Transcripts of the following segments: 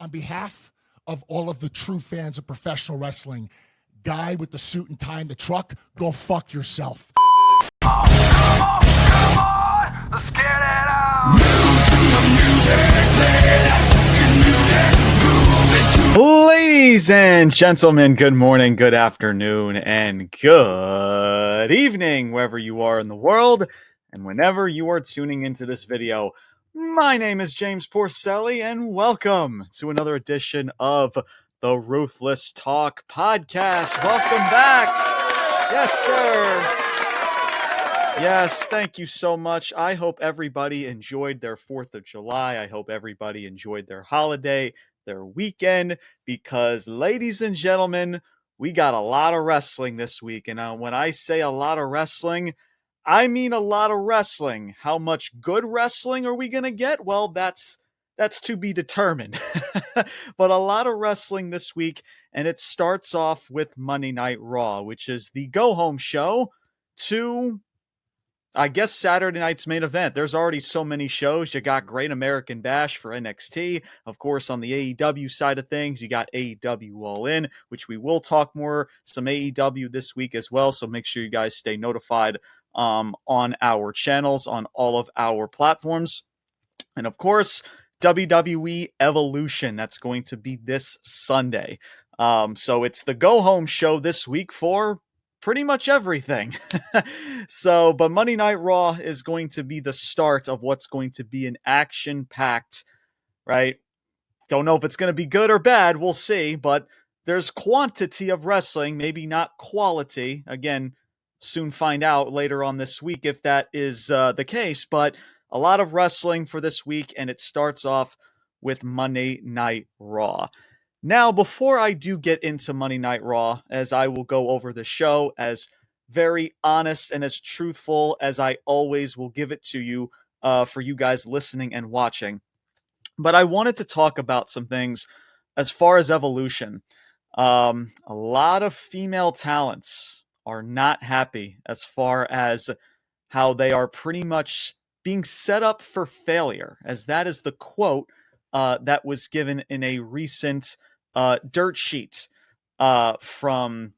on behalf of all of the true fans of professional wrestling, guy with the suit and tie in the truck, go fuck yourself. Come on, let's get it out. Ladies and gentlemen, good morning, good afternoon, and good evening, wherever you are in the world, and whenever you are tuning into this video. My name is James Porcelli, and welcome to another edition of the Ruthless Talk Podcast. Welcome back. Yes, sir. Yes, thank you so much. I hope everybody enjoyed their 4th of July. I hope everybody enjoyed their holiday, their weekend, because, ladies and gentlemen, we got a lot of wrestling this week. And when I say a lot of wrestling, I mean a lot of wrestling. How much good wrestling are we going to get? Well, that's to be determined. But a lot of wrestling this week, and it starts off with Monday Night Raw, which is the go-home show to, I guess, Saturday night's main event. There's already so many shows. You got Great American Bash for NXT. Of course, on the AEW side of things, you got AEW All In, which we will talk more, some AEW this week as well. So make sure you guys stay notified on our channels, on all of our platforms. And of course, WWE Evolution. That's going to be this Sunday. So it's the go-home show this week for pretty much everything. But Monday Night Raw is going to be the start of what's going to be an action-packed, right? Don't know if it's going to be good or bad. We'll see. But there's quantity of wrestling, maybe not quality. Again, soon find out later on this week if that is the case. But a lot of wrestling for this week, and it starts off with Monday Night Raw. Now, before I do get into Monday Night Raw, as I will go over the show as very honest and as truthful as I always will give it to you for you guys listening and watching. But I wanted to talk about some things as far as Evolution. A lot of female talents are not happy as far as how they are pretty much being set up for failure, as that is the quote that was given in a recent dirt sheet from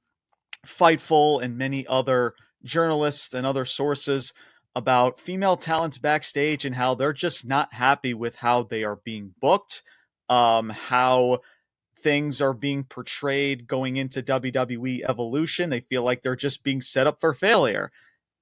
Fightful and many other journalists and other sources about female talents backstage and how they're just not happy with how they are being booked, how things are being portrayed going into WWE Evolution. They feel like they're just being set up for failure.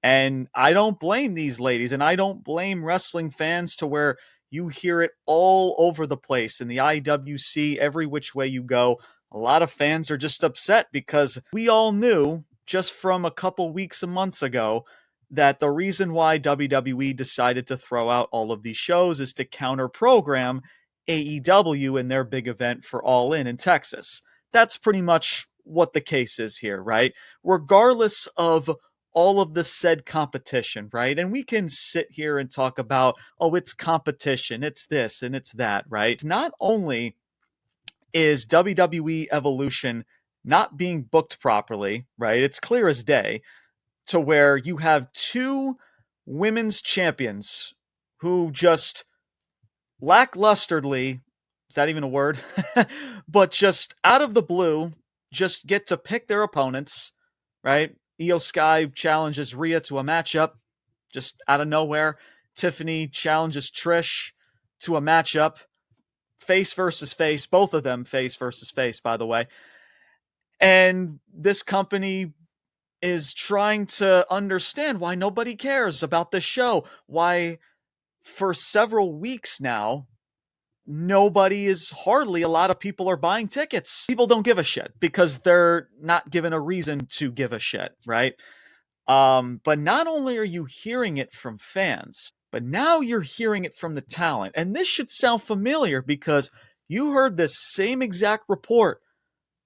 And I don't blame these ladies, and I don't blame wrestling fans to where you hear it all over the place in the IWC, every which way you go. A lot of fans are just upset because we all knew just from a couple weeks and months ago that the reason why WWE decided to throw out all of these shows is to counter program AEW in their big event for All In Texas. That's pretty much what the case is here, right? Regardless of all of the said competition, right? And we can sit here and talk about, oh, it's competition, it's this and it's that, right? Not only is WWE Evolution not being booked properly, right? It's clear as day, to where you have 2 women's champions who just lacklusterly, is that even a word? But just out of the blue, just get to pick their opponents, right? Io Sky challenges Rhea to a matchup, just out of nowhere. Tiffany challenges Trish to a matchup. Face versus face, both of them face versus face, by the way. And this company is trying to understand why nobody cares about this show. Why, for several weeks now, hardly a lot of people are buying tickets. People don't give a shit because they're not given a reason to give a shit, right? But not only are you hearing it from fans, but now you're hearing it from the talent. And this should sound familiar because you heard this same exact report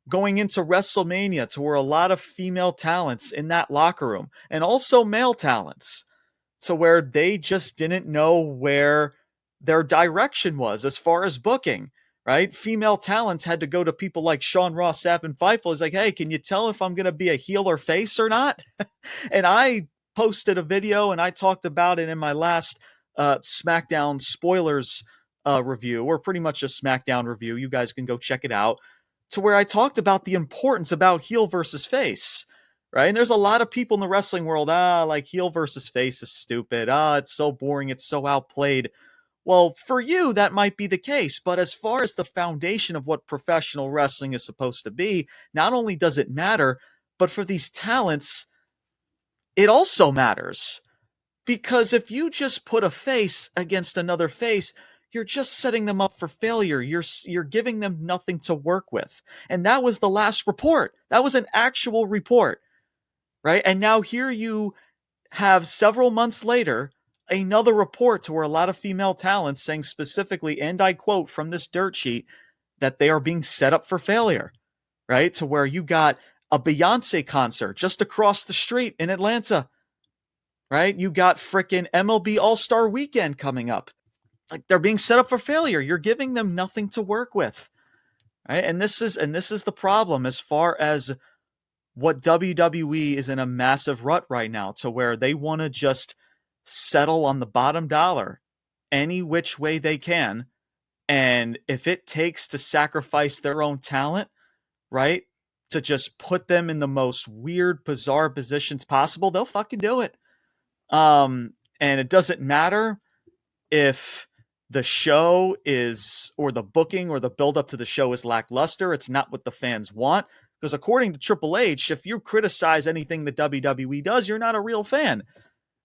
going into WrestleMania, to where a lot of female talents in that locker room, and also male talents, to where they just didn't know where their direction was as far as booking, right? Female talents had to go to people like Sean Ross Sapp and Fightful. He's like, hey, can you tell if I'm going to be a heel or face or not? And I posted a video and I talked about it in my last SmackDown spoilers review, or pretty much a SmackDown review. You guys can go check it out, to where I talked about the importance about heel versus face, right? And there's a lot of people in the wrestling world, like heel versus face is stupid. It's so boring. It's so outplayed. Well, for you, that might be the case. But as far as the foundation of what professional wrestling is supposed to be, not only does it matter, but for these talents, it also matters. Because if you just put a face against another face, you're just setting them up for failure. You're giving them nothing to work with. And that was the last report. That was an actual report, right? And now here you have, several months later, another report to where a lot of female talents saying specifically, and I quote from this dirt sheet, that they are being set up for failure, right? To where you got a Beyonce concert just across the street in Atlanta, right? You got frickin' MLB All-Star Weekend coming up. Like, they're being set up for failure. You're giving them nothing to work with, right? And this is the problem as far as what WWE is in a massive rut right now, to where they want to just settle on the bottom dollar any which way they can. And if it takes to sacrifice their own talent, right, to just put them in the most weird, bizarre positions possible, they'll fucking do it. And it doesn't matter if the show is, or the booking or the build up to the show is lackluster. It's not what the fans want. Because according to Triple H, if you criticize anything that WWE does, you're not a real fan,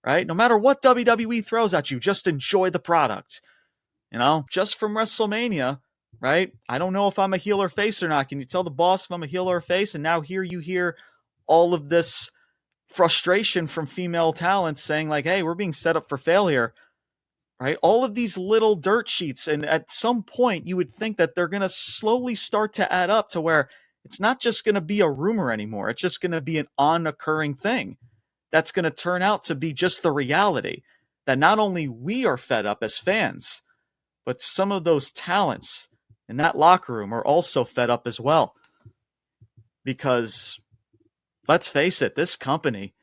right? No matter what WWE throws at you, just enjoy the product. You know, just from WrestleMania, right? I don't know if I'm a heel or face or not. Can you tell the boss if I'm a heel or a face? And now here you hear all of this frustration from female talent saying like, hey, we're being set up for failure, right? All of these little dirt sheets. And at some point you would think that they're going to slowly start to add up to where it's not just going to be a rumor anymore. It's just going to be an on-occurring thing that's going to turn out to be just the reality that not only we are fed up as fans, but some of those talents in that locker room are also fed up as well. Because let's face it, this company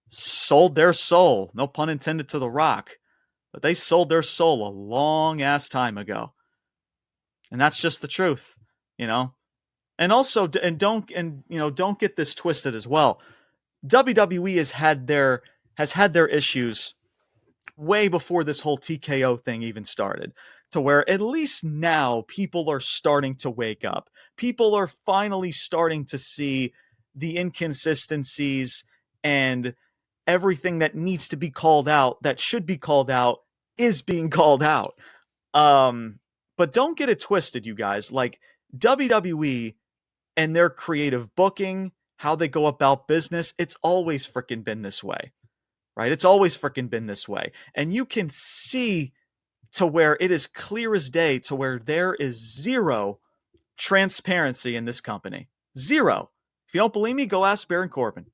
sold their soul, no pun intended, to The Rock, but they sold their soul a long ass time ago. And that's just the truth, you know? And also, don't get this twisted as well. WWE has had their issues way before this whole TKO thing even started, to where at least now people are starting to wake up. People are finally starting to see the inconsistencies and everything that needs to be called out, that should be called out, is being called out. But don't get it twisted, you guys. Like, WWE and their creative booking, how they go about business, it's always freaking been this way, right? It's always freaking been this way. And you can see to where it is clear as day, to where there is zero transparency in this company. Zero. If you don't believe me, go ask Baron Corbin.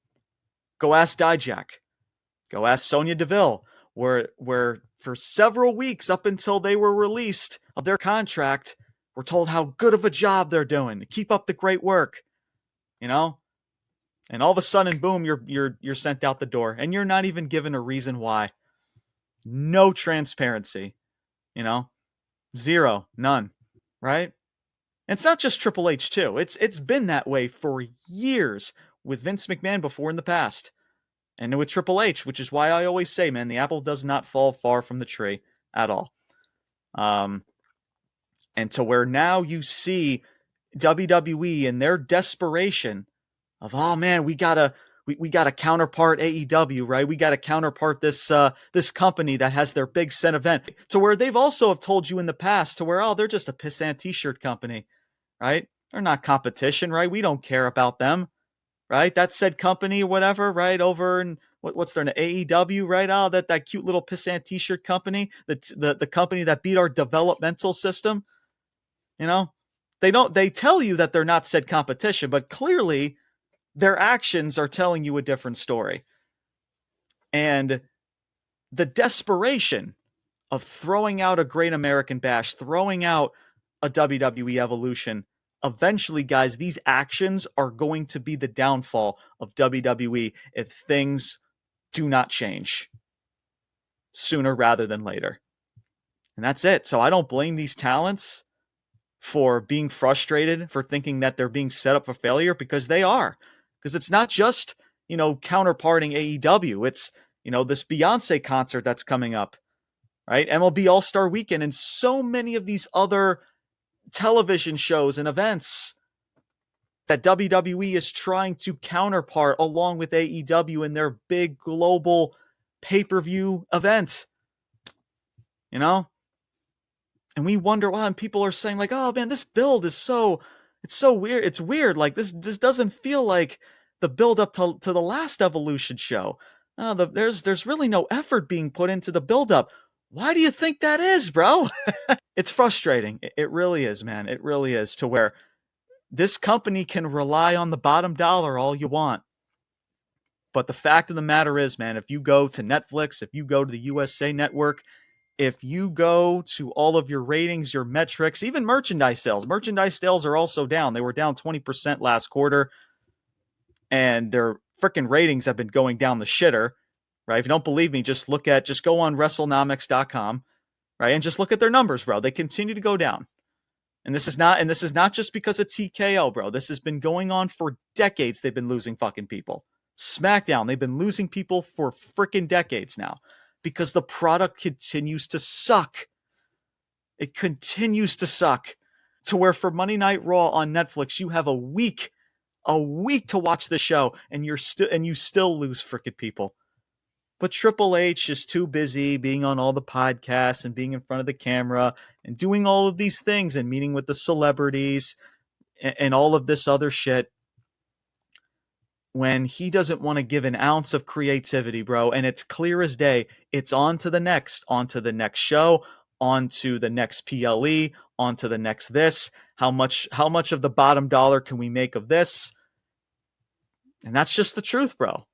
Go ask Dijak. Go ask Sonya Deville, where for several weeks up until they were released of their contract, we're told how good of a job they're doing. Keep up the great work, you know? And all of a sudden, boom, you're sent out the door, and you're not even given a reason why. No transparency, you know? Zero, none, right? And it's not just Triple H too. It's been that way for years with Vince McMahon before in the past. And with Triple H, which is why I always say, man, the apple does not fall far from the tree at all. And to where now you see WWE in their desperation of, oh man, we gotta counterpart AEW, right? We gotta counterpart this company that has their big set event. To where they've also have told you in the past to where, oh, they're just a pissant t-shirt company, right? They're not competition, right? We don't care about them, right? That said company or whatever, right? Over in what's their name? AEW, right? Oh, that cute little pissant t-shirt company, the company that beat our developmental system. You know, they tell you that they're not said competition, but clearly their actions are telling you a different story. And the desperation of throwing out a Great American Bash, throwing out a WWE Evolution, eventually, guys, these actions are going to be the downfall of WWE if things do not change sooner rather than later. And that's it. So I don't blame these talents for being frustrated, for thinking that they're being set up for failure, because they are. Because it's not just, counterparting AEW. It's, this Beyonce concert that's coming up, right? MLB All-Star Weekend and so many of these other television shows and events that WWE is trying to counterpart along with AEW in their big global pay-per-view event. And we wonder why, and people are saying like, oh man, this build is it's so weird. It's weird. Like this doesn't feel like the build up to the last Evolution show. There's really no effort being put into the build up. Why do you think that is, bro? It's frustrating. It really is, man. It really is, to where this company can rely on the bottom dollar all you want. But the fact of the matter is, man, if you go to Netflix, if you go to the USA Network, if you go to all of your ratings, your metrics, even merchandise sales are also down. They were down 20% last quarter, and their freaking ratings have been going down the shitter, right? If you don't believe me, just go on WrestleNomics.com, right? And just look at their numbers, bro. They continue to go down. And this is not just because of TKO, bro. This has been going on for decades. They've been losing fucking people. SmackDown, they've been losing people for freaking decades now, because the product continues to suck. It continues to suck, to where for Monday Night Raw on Netflix, you have a week to watch the show, and you still lose freaking people. But Triple H is too busy being on all the podcasts and being in front of the camera and doing all of these things and meeting with the celebrities and all of this other shit, when he doesn't want to give an ounce of creativity, bro. And it's clear as day. It's on to the next show, on to the next PLE, on to the next this. How much of the bottom dollar can we make of this? And that's just the truth, bro.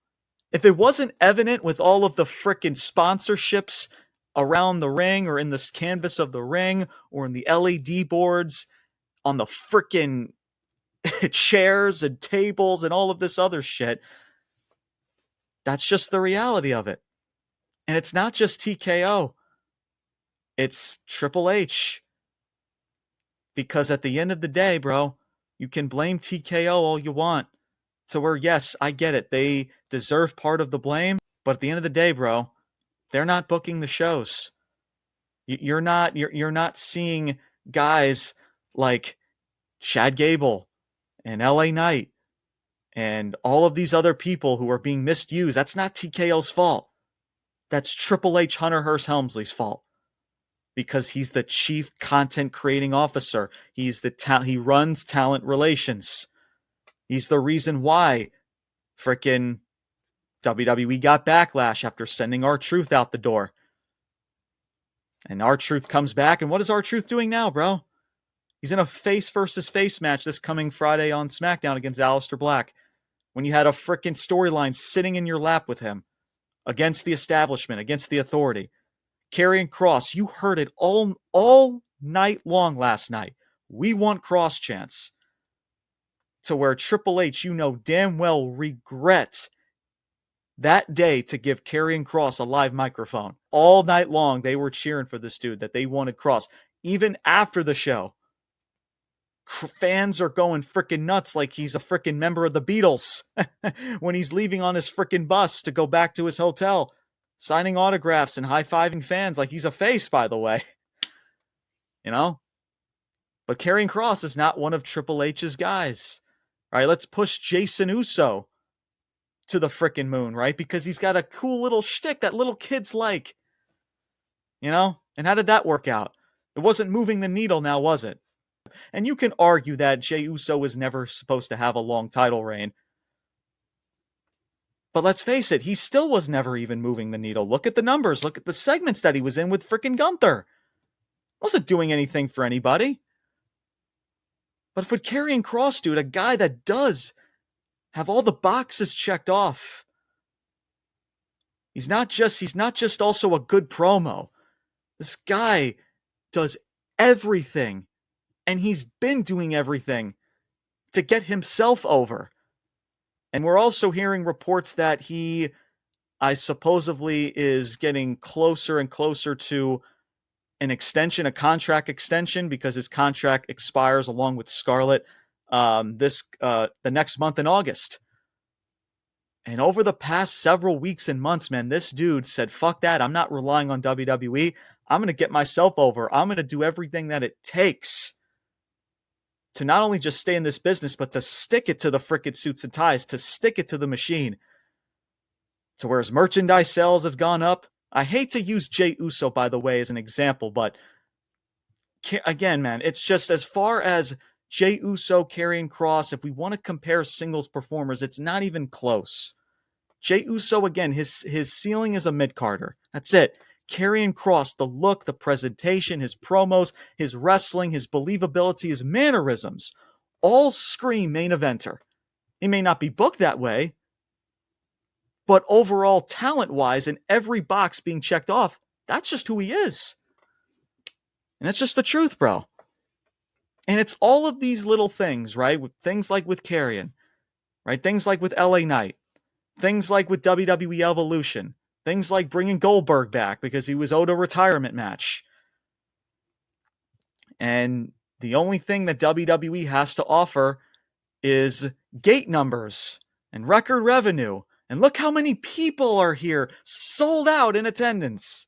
If it wasn't evident with all of the frickin' sponsorships around the ring, or in this canvas of the ring, or in the LED boards on the frickin' chairs and tables and all of this other shit, that's just the reality of it. And it's not just TKO. It's Triple H. Because at the end of the day, bro, you can blame TKO all you want, to where, yes, I get it. They deserve part of the blame. But at the end of the day, bro, they're not booking the shows. You're not seeing guys like Chad Gable and LA Knight and all of these other people who are being misused. That's not TKO's fault. That's Triple H, Hunter Hearst Helmsley's fault, because he's the chief content creating officer. He runs talent relations. He's the reason why frickin' WWE got backlash after sending R-Truth out the door. And R-Truth comes back, and what is R-Truth doing now, bro? He's in a face versus face match this coming Friday on SmackDown against Aleister Black, when you had a frickin' storyline sitting in your lap with him against the establishment, against the authority. Karrion Kross, you heard it all night long last night. We want Kross chants. To where Triple H, damn well regret that day to give Karrion Kross a live microphone. All night long, they were cheering for this dude, that they wanted Kross. Even after the show, fans are going freaking nuts like he's a freaking member of the Beatles when he's leaving on his freaking bus to go back to his hotel, signing autographs and high-fiving fans like he's a face, by the way. But Karrion Kross is not one of Triple H's guys. All right, let's push Jason Uso to the frickin' moon, right? Because he's got a cool little shtick that little kids like. And how did that work out? It wasn't moving the needle now, was it? And you can argue that Jey Uso was never supposed to have a long title reign. But let's face it, he still was never even moving the needle. Look at the numbers. Look at the segments that he was in with frickin' Gunther. Wasn't doing anything for anybody. But with Karrion Kross, dude, a guy that does have all the boxes checked off. He's not just also a good promo. This guy does everything, and he's been doing everything to get himself over. And we're also hearing reports that I supposedly is getting closer and closer to an extension, a contract extension, because his contract expires along with Scarlett the next month in August. And over the past several weeks and months, man, this dude said, fuck that. I'm not relying on WWE. I'm going to get myself over. I'm going to do everything that it takes to not only just stay in this business, but to stick it to the frickin' suits and ties, to stick it to the machine. To where his merchandise sales have gone up. I hate to use Jey Uso, by the way, as an example, but again, man, it's just as far as Jey Uso, Karrion Kross, if we want to compare singles performers, it's not even close. Jey Uso, again, his ceiling is a mid-carder. That's it. Karrion Kross, the look, the presentation, his promos, his wrestling, his believability, his mannerisms, all scream main eventer. He may not be booked that way, but overall, talent-wise, in every box being checked off, that's just who he is. And it's just the truth, bro. And it's all of these little things, right? With things like with Karrion, right? Things like with LA Knight, things like with WWE Evolution, things like bringing Goldberg back because he was owed a retirement match. And the only thing that WWE has to offer is gate numbers and record revenue. And look how many people are here, sold out in attendance.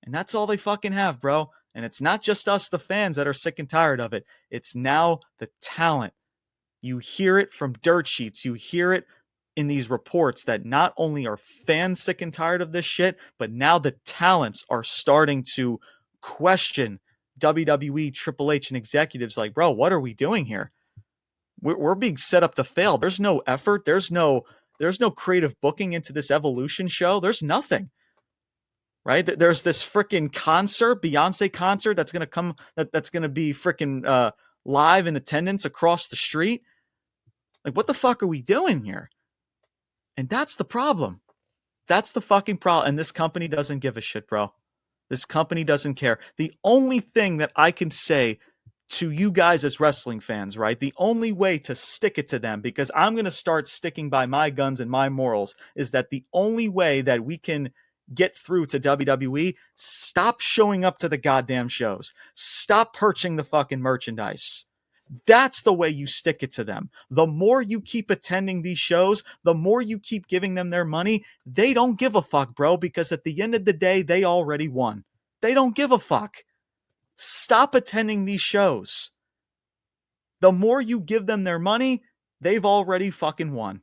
And that's all they fucking have, bro. And it's not just us, the fans, that are sick and tired of it. It's now the talent. You hear it from dirt sheets. You hear it in these reports that not only are fans sick and tired of this shit, but now the talents are starting to question WWE, Triple H, and executives like, bro, what are we doing here? We're being set up to fail. There's no effort. There's no creative booking into this Evolution show. There's nothing. Right? There's this freaking concert, Beyonce concert that's going to come, that's going to be freaking live in attendance across the street. Like, what the fuck are we doing here? And that's the problem. That's the fucking problem. And this company doesn't give a shit, bro. This company doesn't care. The only thing that I can say to you guys as wrestling fans, right? The only way to stick it to them, because I'm going to start sticking by my guns and my morals, is that the only way that we can get through to WWE, stop showing up to the goddamn shows. Stop purchasing the fucking merchandise. That's the way you stick it to them. The more you keep attending these shows, the more you keep giving them their money, they don't give a fuck, bro, because at the end of the day, they already won. They don't give a fuck. Stop attending these shows. The more you give them their money, they've already fucking won.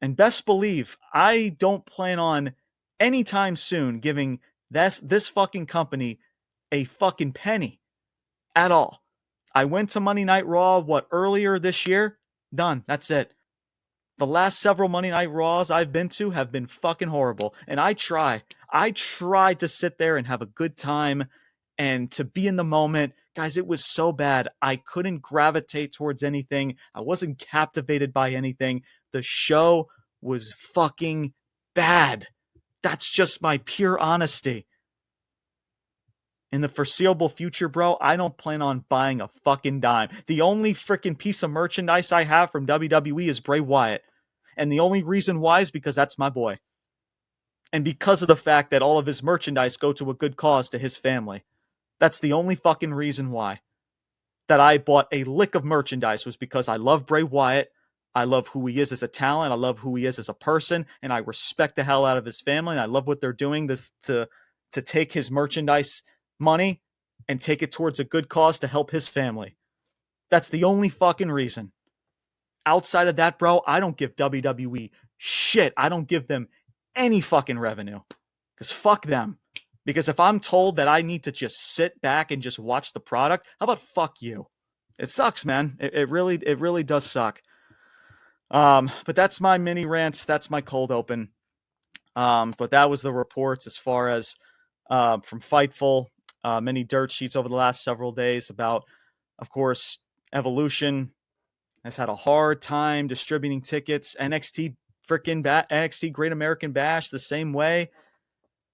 And best believe, I don't plan on anytime soon giving this fucking company a fucking penny at all. I went to Monday Night Raw, earlier this year? Done. That's it. The last several Monday Night Raws I've been to have been fucking horrible. And I tried to sit there and have a good time and to be in the moment. Guys, it was so bad. I couldn't gravitate towards anything. I wasn't captivated by anything. The show was fucking bad. That's just my pure honesty. In the foreseeable future, bro, I don't plan on buying a fucking dime. The only freaking piece of merchandise I have from WWE is Bray Wyatt. And the only reason why is because that's my boy. And because of the fact that all of his merchandise go to a good cause to his family. That's the only fucking reason why. That I bought a lick of merchandise was because I love Bray Wyatt. I love who he is as a talent. I love who he is as a person. And I respect the hell out of his family. And I love what they're doing to take his merchandise money and take it towards a good cause to help his family. That's the only fucking reason. Outside of that, bro, I don't give WWE shit. I don't give them any fucking revenue. Because fuck them. Because if I'm told that I need to just sit back and just watch the product, how about fuck you? It sucks, man. It really does suck. But that's my mini rant. That's my cold open. But that was the reports as far as from Fightful. Many dirt sheets over the last several days about, of course, Evolution has had a hard time distributing tickets. NXT Great American Bash the same way.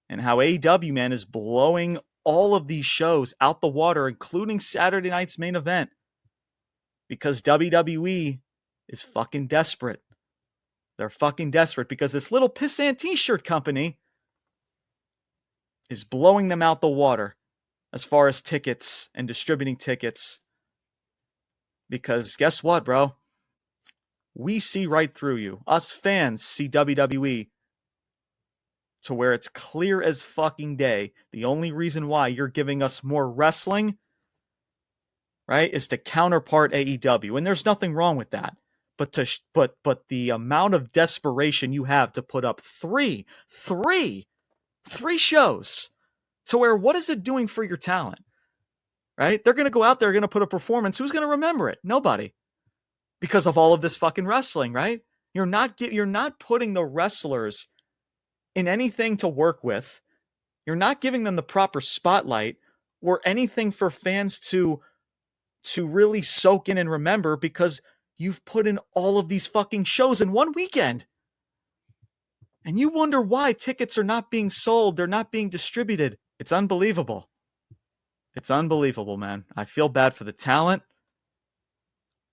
And how AEW, man, is blowing all of these shows out the water, including Saturday night's main event. Because WWE is fucking desperate. They're fucking desperate because this little pissant t-shirt company is blowing them out the water as far as tickets and distributing tickets. Because guess what, bro? We see right through you. Us fans see WWE to where it's clear as fucking day. The only reason why you're giving us more wrestling, right, is to counterpart AEW. And there's nothing wrong with that. But the amount of desperation you have to put up three shows to where what is it doing for your talent? Right? They're going to go out there, going to put a performance. Who's going to remember it? Nobody. Because of all of this fucking wrestling, right? You're not putting the wrestlers in anything to work with. You're not giving them the proper spotlight or anything for fans to really soak in and remember, because you've put in all of these fucking shows in one weekend. And you wonder why tickets are not being sold, they're not being distributed. It's unbelievable. It's unbelievable, man. I feel bad for the talent.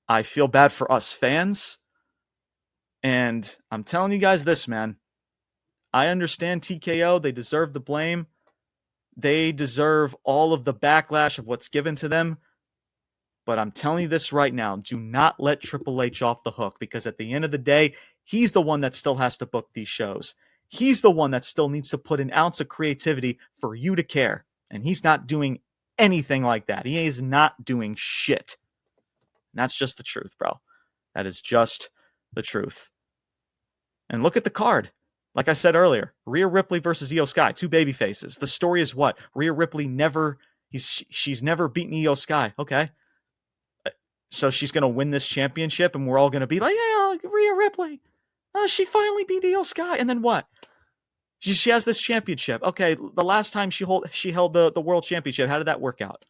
I feel bad for us fans. And I'm telling you guys this, man. I understand TKO. They deserve the blame. They deserve all of the backlash of what's given to them. But I'm telling you this right now. Do not let Triple H off the hook, because at the end of the day, he's the one that still has to book these shows. He's the one that still needs to put an ounce of creativity for you to care. And he's not doing anything like that. He is not doing shit. And that's just the truth, bro. That is just the truth. And look at the card. Like I said earlier, Rhea Ripley versus Io Sky, two baby faces. The story is what? Rhea Ripley she's never beaten Io Sky. Okay. So she's going to win this championship and we're all going to be like, yeah, Rhea Ripley. She finally beat Io Sky. And then what? She has this championship. Okay, the last time she held the world championship, how did that work out?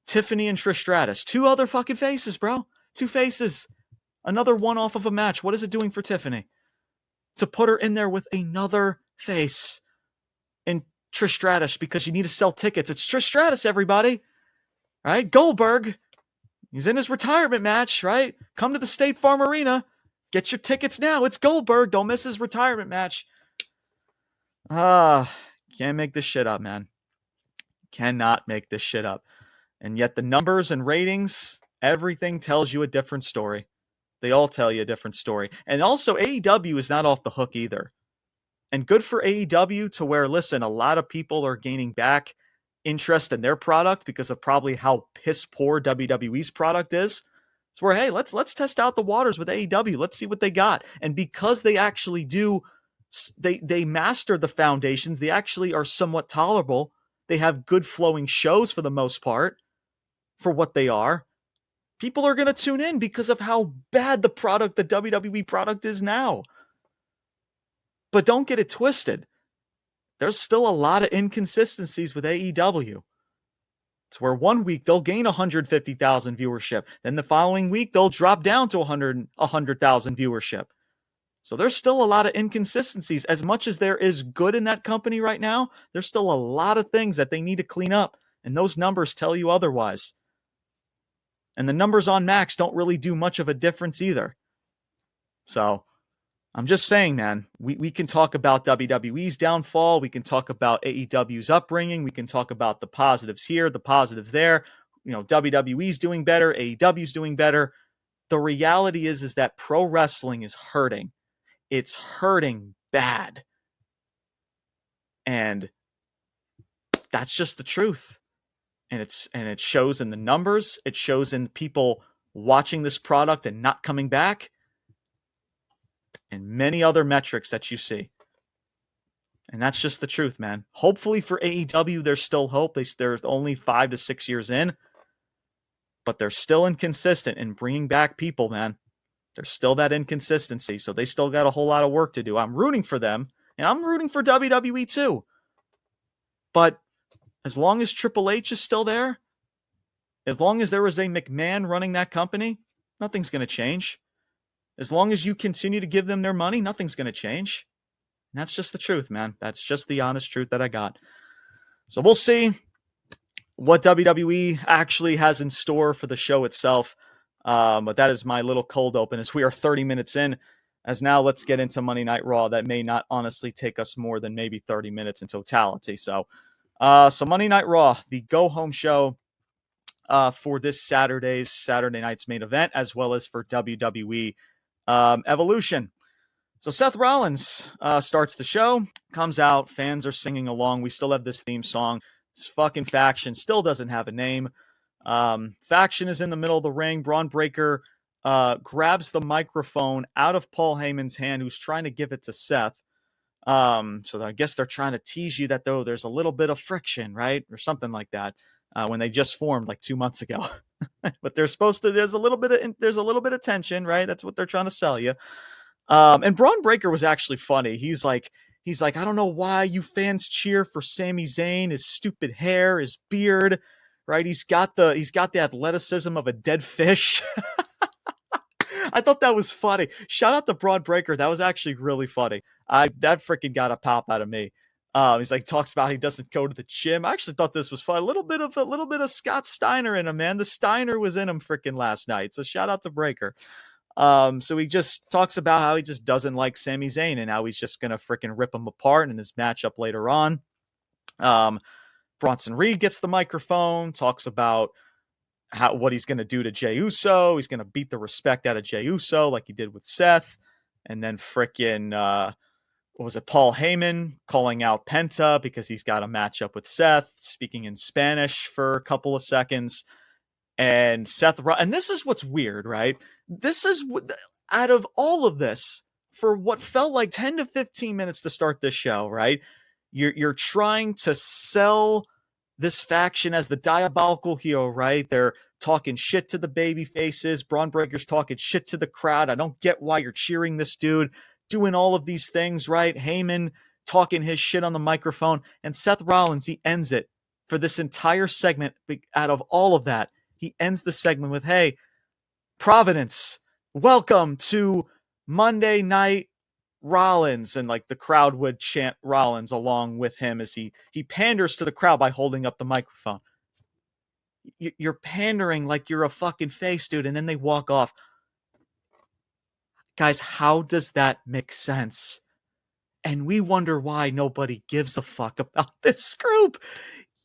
Tiffany and Trish Stratus. Two other fucking faces, bro. Two faces. Another one off of a match. What is it doing for Tiffany? To put her in there with another face in Trish Stratus, because you need to sell tickets. It's Trish Stratus, everybody. Right? Goldberg. He's in his retirement match, right? Come to the State Farm Arena. Get your tickets now. It's Goldberg. Don't miss his retirement match. Can't make this shit up, man. Cannot make this shit up. And yet the numbers and ratings, everything tells you a different story. They all tell you a different story. And also AEW is not off the hook either. And good for AEW to where, listen, a lot of people are gaining back interest in their product because of probably how piss poor WWE's product is. It's where, hey, let's test out the waters with AEW. Let's see what they got. And because they actually do, they master the foundations. They actually are somewhat tolerable. They have good flowing shows for the most part for what they are. People are going to tune in because of how bad the WWE product is now. But don't get it twisted. There's still a lot of inconsistencies with AEW. It's where one week they'll gain 150,000 viewership. Then the following week they'll drop down to 100,000 viewership. So there's still a lot of inconsistencies. As much as there is good in that company right now, there's still a lot of things that they need to clean up. And those numbers tell you otherwise. And the numbers on Max don't really do much of a difference either. So I'm just saying, man, we can talk about WWE's downfall. We can talk about AEW's upbringing. We can talk about the positives here, the positives there. You know, WWE's doing better. AEW's doing better. The reality is that pro wrestling is hurting. It's hurting bad. And that's just the truth. And it shows in the numbers. It shows in people watching this product and not coming back. And many other metrics that you see. And that's just the truth, man. Hopefully for AEW, there's still hope. They're only 5 to 6 years in. But they're still inconsistent in bringing back people, man. There's still that inconsistency. So they still got a whole lot of work to do. I'm rooting for them. And I'm rooting for WWE too. But as long as Triple H is still there, as long as there is a McMahon running that company, nothing's going to change. As long as you continue to give them their money, nothing's going to change. And that's just the truth, man. That's just the honest truth that I got. So we'll see what WWE actually has in store for the show itself. But that is my little cold open as we are 30 minutes in. as now let's get into Monday Night Raw. That may not honestly take us more than maybe 30 minutes in totality. So Monday Night Raw, the go-home show for this Saturday night's main event, as well as for WWE Evolution. So Seth Rollins starts the show, comes out, fans are singing along. We still have this theme song. This fucking faction still doesn't have a name. Faction is in the middle of the ring. Braun Breaker grabs the microphone out of Paul Heyman's hand, who's trying to give it to Seth. So I guess they're trying to tease you that though there's a little bit of friction, right? Or something like that. When they just formed like 2 months ago. But they're supposed to, there's a little bit of tension, right? That's what they're trying to sell you. And Braun Breaker was actually funny. He's like, I don't know why you fans cheer for Sami Zayn, his stupid hair, his beard, right? He's got the athleticism of a dead fish. I thought that was funny. Shout out to Braun Breaker. That was actually really funny. That freaking got a pop out of me. He's like, talks about he doesn't go to the gym. I actually thought this was fun. A little bit of Scott Steiner in him, man. The Steiner was in him freaking last night. So shout out to Breaker. So he just talks about how he just doesn't like Sami Zayn and how he's just going to freaking rip him apart in his matchup later on. Bronson Reed gets the microphone, talks about what he's going to do to Jey Uso. He's going to beat the respect out of Jey Uso like he did with Seth. And then freaking, what was it? Paul Heyman calling out Penta because he's got a matchup with Seth, speaking in Spanish for a couple of seconds. And and this is what's weird, right? This is out of all of this, for what felt like 10 to 15 minutes to start this show, right? You're trying to sell this faction as the diabolical heel, right? They're talking shit to the baby faces. Braun Breaker's talking shit to the crowd. I don't get why you're cheering this dude, doing all of these things, right? Heyman talking his shit on the microphone, and Seth Rollins, he ends it for this entire segment. Out of all of that, he ends the segment with, hey, Providence, welcome to Monday Night Rollins. And like the crowd would chant Rollins along with him as he panders to the crowd by holding up the microphone. You're pandering like you're a fucking face, dude. And then they walk off. Guys, how does that make sense? And we wonder why nobody gives a fuck about this group.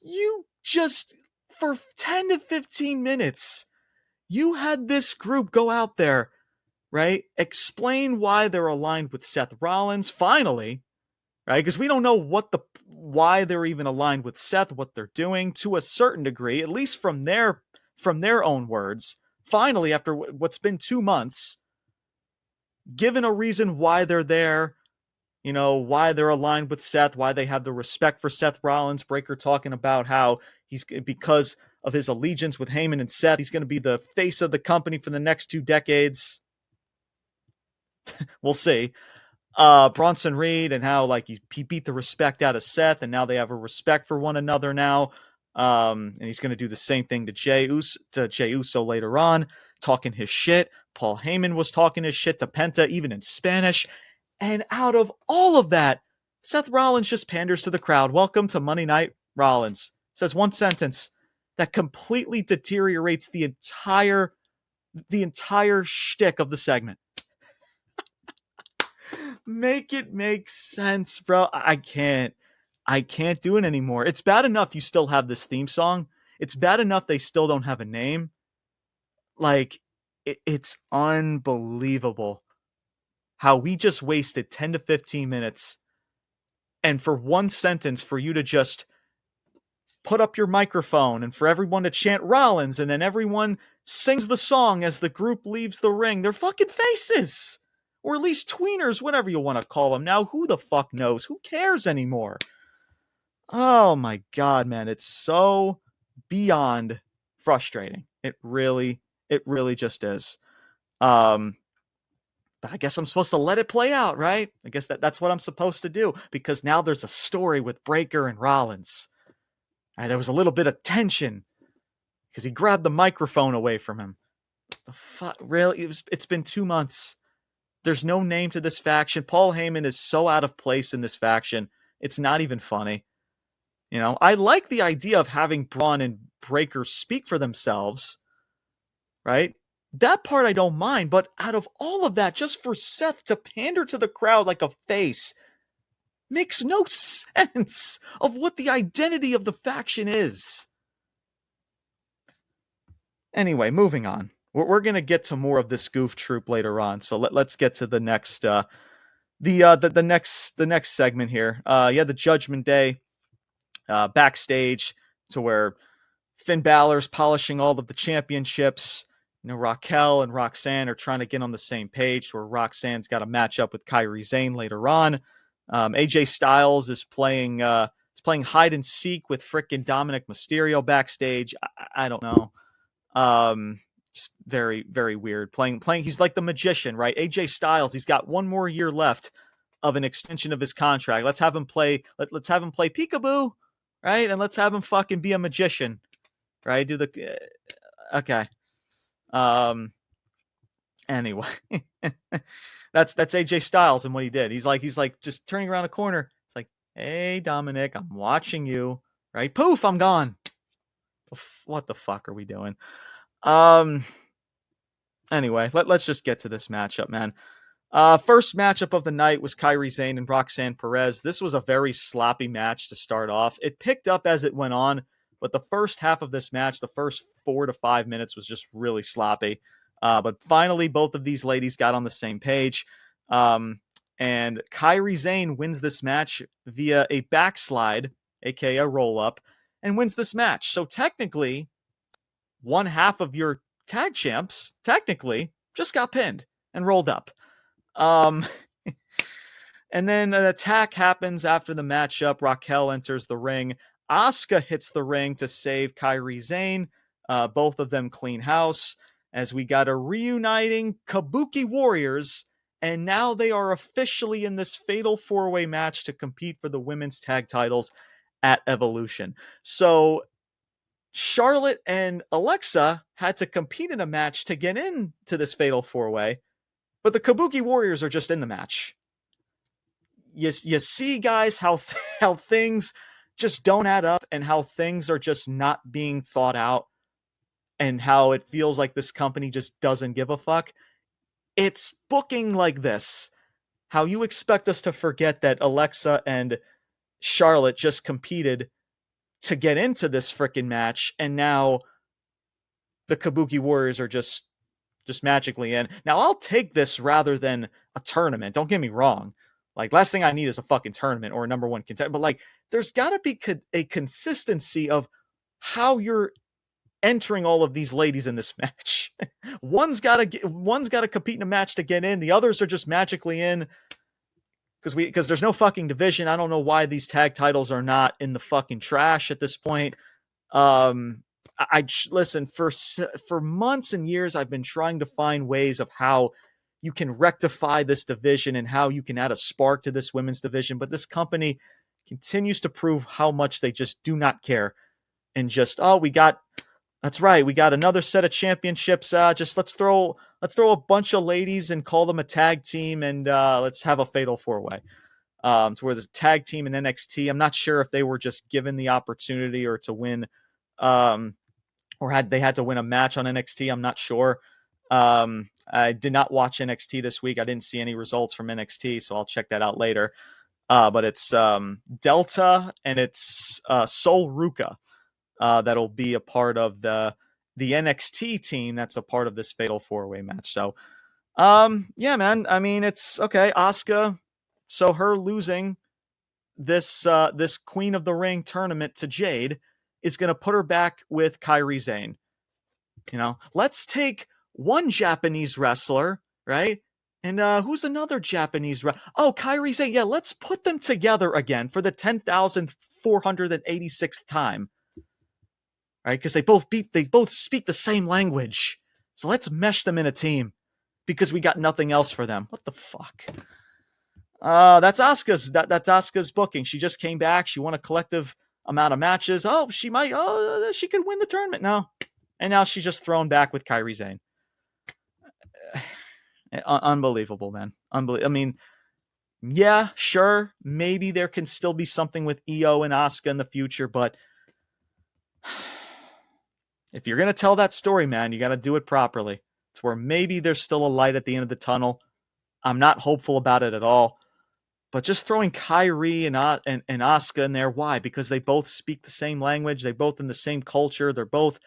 You just, for 10 to 15 minutes, you had this group go out there, right? Explain why they're aligned with Seth Rollins, finally, right? Because we don't know why they're even aligned with Seth, what they're doing to a certain degree, at least from their own words. Finally, after what's been 2 months, given a reason why they're there, you know, why they're aligned with Seth, why they have the respect for Seth Rollins. Breaker talking about how because of his allegiance with Heyman and Seth, he's going to be the face of the company for the next 2 decades. We'll see. Bronson Reed and how like he beat the respect out of Seth, and now they have a respect for one another now. And he's going to do the same thing to Jey Uso later on, talking his shit. Paul Heyman was talking his shit to Penta, even in Spanish. And out of all of that, Seth Rollins just panders to the crowd. Welcome to Monday Night Rollins. Says one sentence that completely deteriorates the entire shtick of the segment. Make it make sense, bro. I can't do it anymore. It's bad enough you still have this theme song. It's bad enough they still don't have a name. Like, it's unbelievable how we just wasted 10 to 15 minutes and for one sentence for you to just put up your microphone and for everyone to chant Rollins, and then everyone sings the song as the group leaves the ring. They're fucking faces. Or at least tweeners, whatever you want to call them. Now, who the fuck knows? Who cares anymore? Oh my God, man. It's so beyond frustrating. It really just is. But I guess I'm supposed to let it play out, right? I guess that's what I'm supposed to do, because now there's a story with Breaker and Rollins. There was a little bit of tension because he grabbed the microphone away from him. The fuck, really? It's been 2 months. There's no name to this faction. Paul Heyman is so out of place in this faction. It's not even funny. You know, I like the idea of having Braun and Breaker speak for themselves, right? That part I don't mind, but out of all of that, just for Seth to pander to the crowd like a face makes no sense of what the identity of the faction is. Anyway, moving on. We're going to get to more of this goof troop later on, so let's get to the next the next segment here. The Judgment Day backstage to where Finn Balor's polishing all of the championships. You know, Raquel and Roxanne are trying to get on the same page where Roxanne's got a match up with Kairi Sane later on. AJ Styles is playing hide and seek with frickin' Dominic Mysterio backstage. I don't know. Just very, very weird. Playing. He's like the magician, right? AJ Styles, he's got one more year left of an extension of his contract. Let's have him play. Let's have him play peekaboo, right? And let's have him fucking be a magician, right? Do the okay. Anyway, that's AJ Styles and what he did. He's like just turning around a corner. It's like, hey Dominic, I'm watching you. Right? Poof, I'm gone. What the fuck are we doing? Anyway, let's just get to this matchup, man. First matchup of the night was Kairi Sane and Roxanne Perez. This was a very sloppy match to start off. It picked up as it went on, but the first half of this match, the first 4 to 5 minutes was just really sloppy. But finally, both of these ladies got on the same page. And Kairi Sane wins this match via a backslide, aka a roll-up, and wins this match. So technically, one half of your tag champs, technically, just got pinned and rolled up. And then an attack happens after the matchup. Raquel enters the ring. Asuka hits the ring to save Kairi Sane. Both of them clean house as we got a reuniting Kabuki Warriors, and now they are officially in this fatal 4-way match to compete for the women's tag titles at Evolution. So Charlotte and Alexa had to compete in a match to get into this fatal 4-way, but the Kabuki Warriors are just in the match. You see, guys, how things just don't add up and how things are just not being thought out and how it feels like this company just doesn't give a fuck. It's booking like this. How you expect us to forget that Alexa and Charlotte just competed to get into this freaking match, and now the Kabuki Warriors are just magically in. Now, I'll take this rather than a tournament. Don't get me wrong. Like, last thing I need is a fucking tournament or a number one contender. But, like, there's got to be a consistency of how you're entering all of these ladies in this match. One's got to compete in a match to get in. The others are just magically in because there's no fucking division. I don't know why these tag titles are not in the fucking trash at this point. Listen, for months and years, I've been trying to find ways of how you can rectify this division and how you can add a spark to this women's division. But this company continues to prove how much they just do not care. And just, that's right, we got another set of championships. Just let's throw a bunch of ladies and call them a tag team, and let's have a fatal 4-way. To where there's a tag team in NXT. I'm not sure if they were just given the opportunity or to win, or had to win a match on NXT. I'm not sure. I did not watch NXT this week. I didn't see any results from NXT, so I'll check that out later. But it's Delta and it's Sol Ruka that'll be a part of the NXT team that's a part of this fatal 4-way match. So, yeah, man. I mean, it's okay. Asuka, so her losing this Queen of the Ring tournament to Jade is going to put her back with Kairi Sane. You know, let's take one Japanese wrestler, right? And who's another Japanese Kairi Sane. Yeah, let's put them together again for the 10,486th time. Right? Because they both speak the same language. So let's mesh them in a team because we got nothing else for them. What the fuck? That's Asuka's booking. She just came back. She won a collective amount of matches. She could win the tournament now. And now she's just thrown back with Kairi Sane. Unbelievable, man. I mean, yeah, sure. Maybe there can still be something with Io and Asuka in the future, but if you're going to tell that story, man, you got to do it properly. to where maybe there's still a light at the end of the tunnel. I'm not hopeful about it at all. But just throwing Kyrie and Asuka in there, why? Because they both speak the same language. They're both in the same culture. They're both,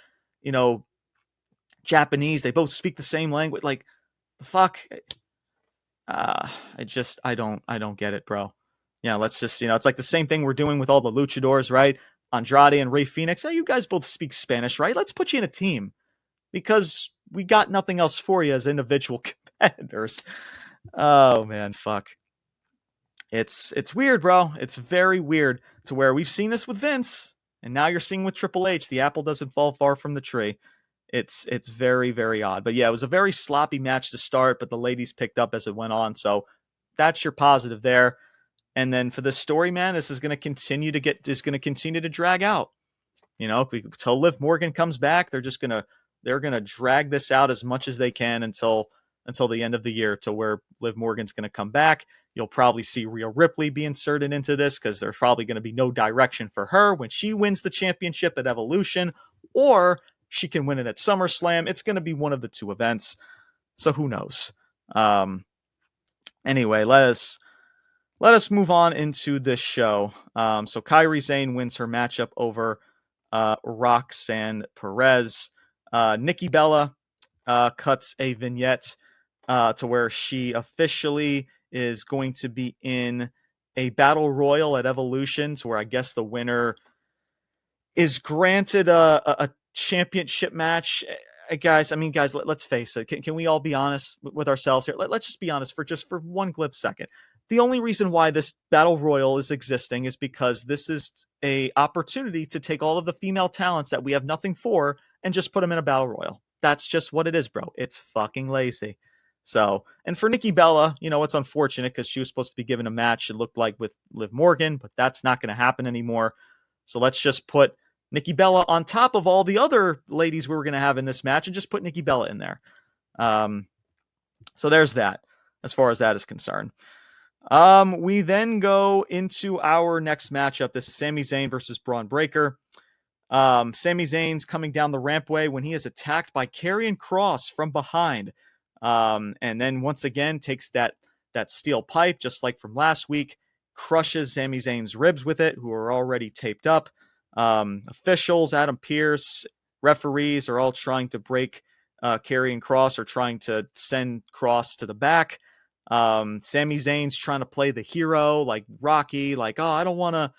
Japanese. They both speak the same language. Like, the fuck? I don't get it, bro. Yeah, let's just, it's like the same thing we're doing with all the luchadors, right? Andrade and Rey Fenix. Hey, you guys both speak Spanish, right? Let's put you in a team because we got nothing else for you as individual competitors. Oh man, fuck. It's weird, bro. It's very weird to where we've seen this with Vince, and now you're seeing with Triple H. The apple doesn't fall far from the tree. It's very, very odd. But yeah, it was a very sloppy match to start, but the ladies picked up as it went on. So that's your positive there. And then for the story, man, this is going to continue to drag out. Until Liv Morgan comes back, they're gonna drag this out as much as they can until the end of the year, to where Liv Morgan's going to come back. You'll probably see Rhea Ripley be inserted into this because there's probably going to be no direction for her when she wins the championship at Evolution, or she can win it at SummerSlam. It's going to be one of the two events. So who knows? Anyway, let us move on into this show. So Kairi Sane wins her matchup over Roxanne Perez. Nikki Bella cuts a vignette to where she officially is going to be in a battle royal at Evolution, to where I guess the winner is granted a championship match. Guys, let's face it. Can we all be honest with ourselves here? Let's just be honest for one glib second. The only reason why this battle royal is existing is because this is a opportunity to take all of the female talents that we have nothing for and just put them in a battle royal. That's just what it is, bro. It's fucking lazy. So, and for Nikki Bella, it's unfortunate because she was supposed to be given a match, it looked like, with Liv Morgan, but that's not going to happen anymore. So let's just put Nikki Bella on top of all the other ladies we were going to have in this match and just put Nikki Bella in there. So there's that, as far as that is concerned. We then go into our next matchup. This is Sami Zayn versus Braun Breaker. Sami Zayn's coming down the rampway when he is attacked by Karrion Kross from behind. And then once again takes that steel pipe, just like from last week, crushes Sami Zayn's ribs with it, who are already taped up. Officials, Adam Pearce, referees are all trying to break Karrion Kross, or trying to send Kross to the back. Sami Zayn's trying to play the hero, like Rocky, like, oh, I don't want to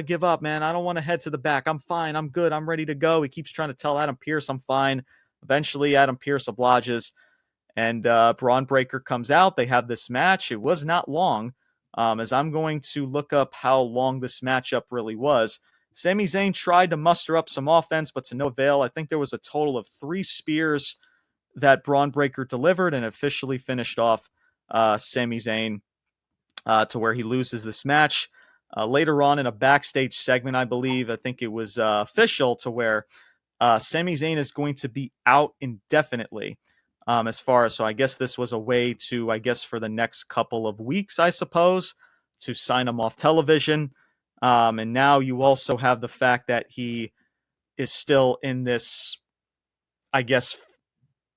give up, man. I don't want to head to the back. I'm fine. I'm good. I'm ready to go. He keeps trying to tell Adam Pearce I'm fine. Eventually, Adam Pearce obliges, and Braun Breaker comes out. They have this match. It was not long, as I'm going to look up how long this matchup really was. Sami Zayn tried to muster up some offense, but to no avail. I think there was a total of 3 spears that Braun Breaker delivered and officially finished off Sami Zayn to where he loses this match. Later on in a backstage segment, I think it was official, to where Sami Zayn is going to be out indefinitely. So I guess this was a way to, for the next couple of weeks, I suppose, to sign him off television. And now you also have the fact that he is still in this,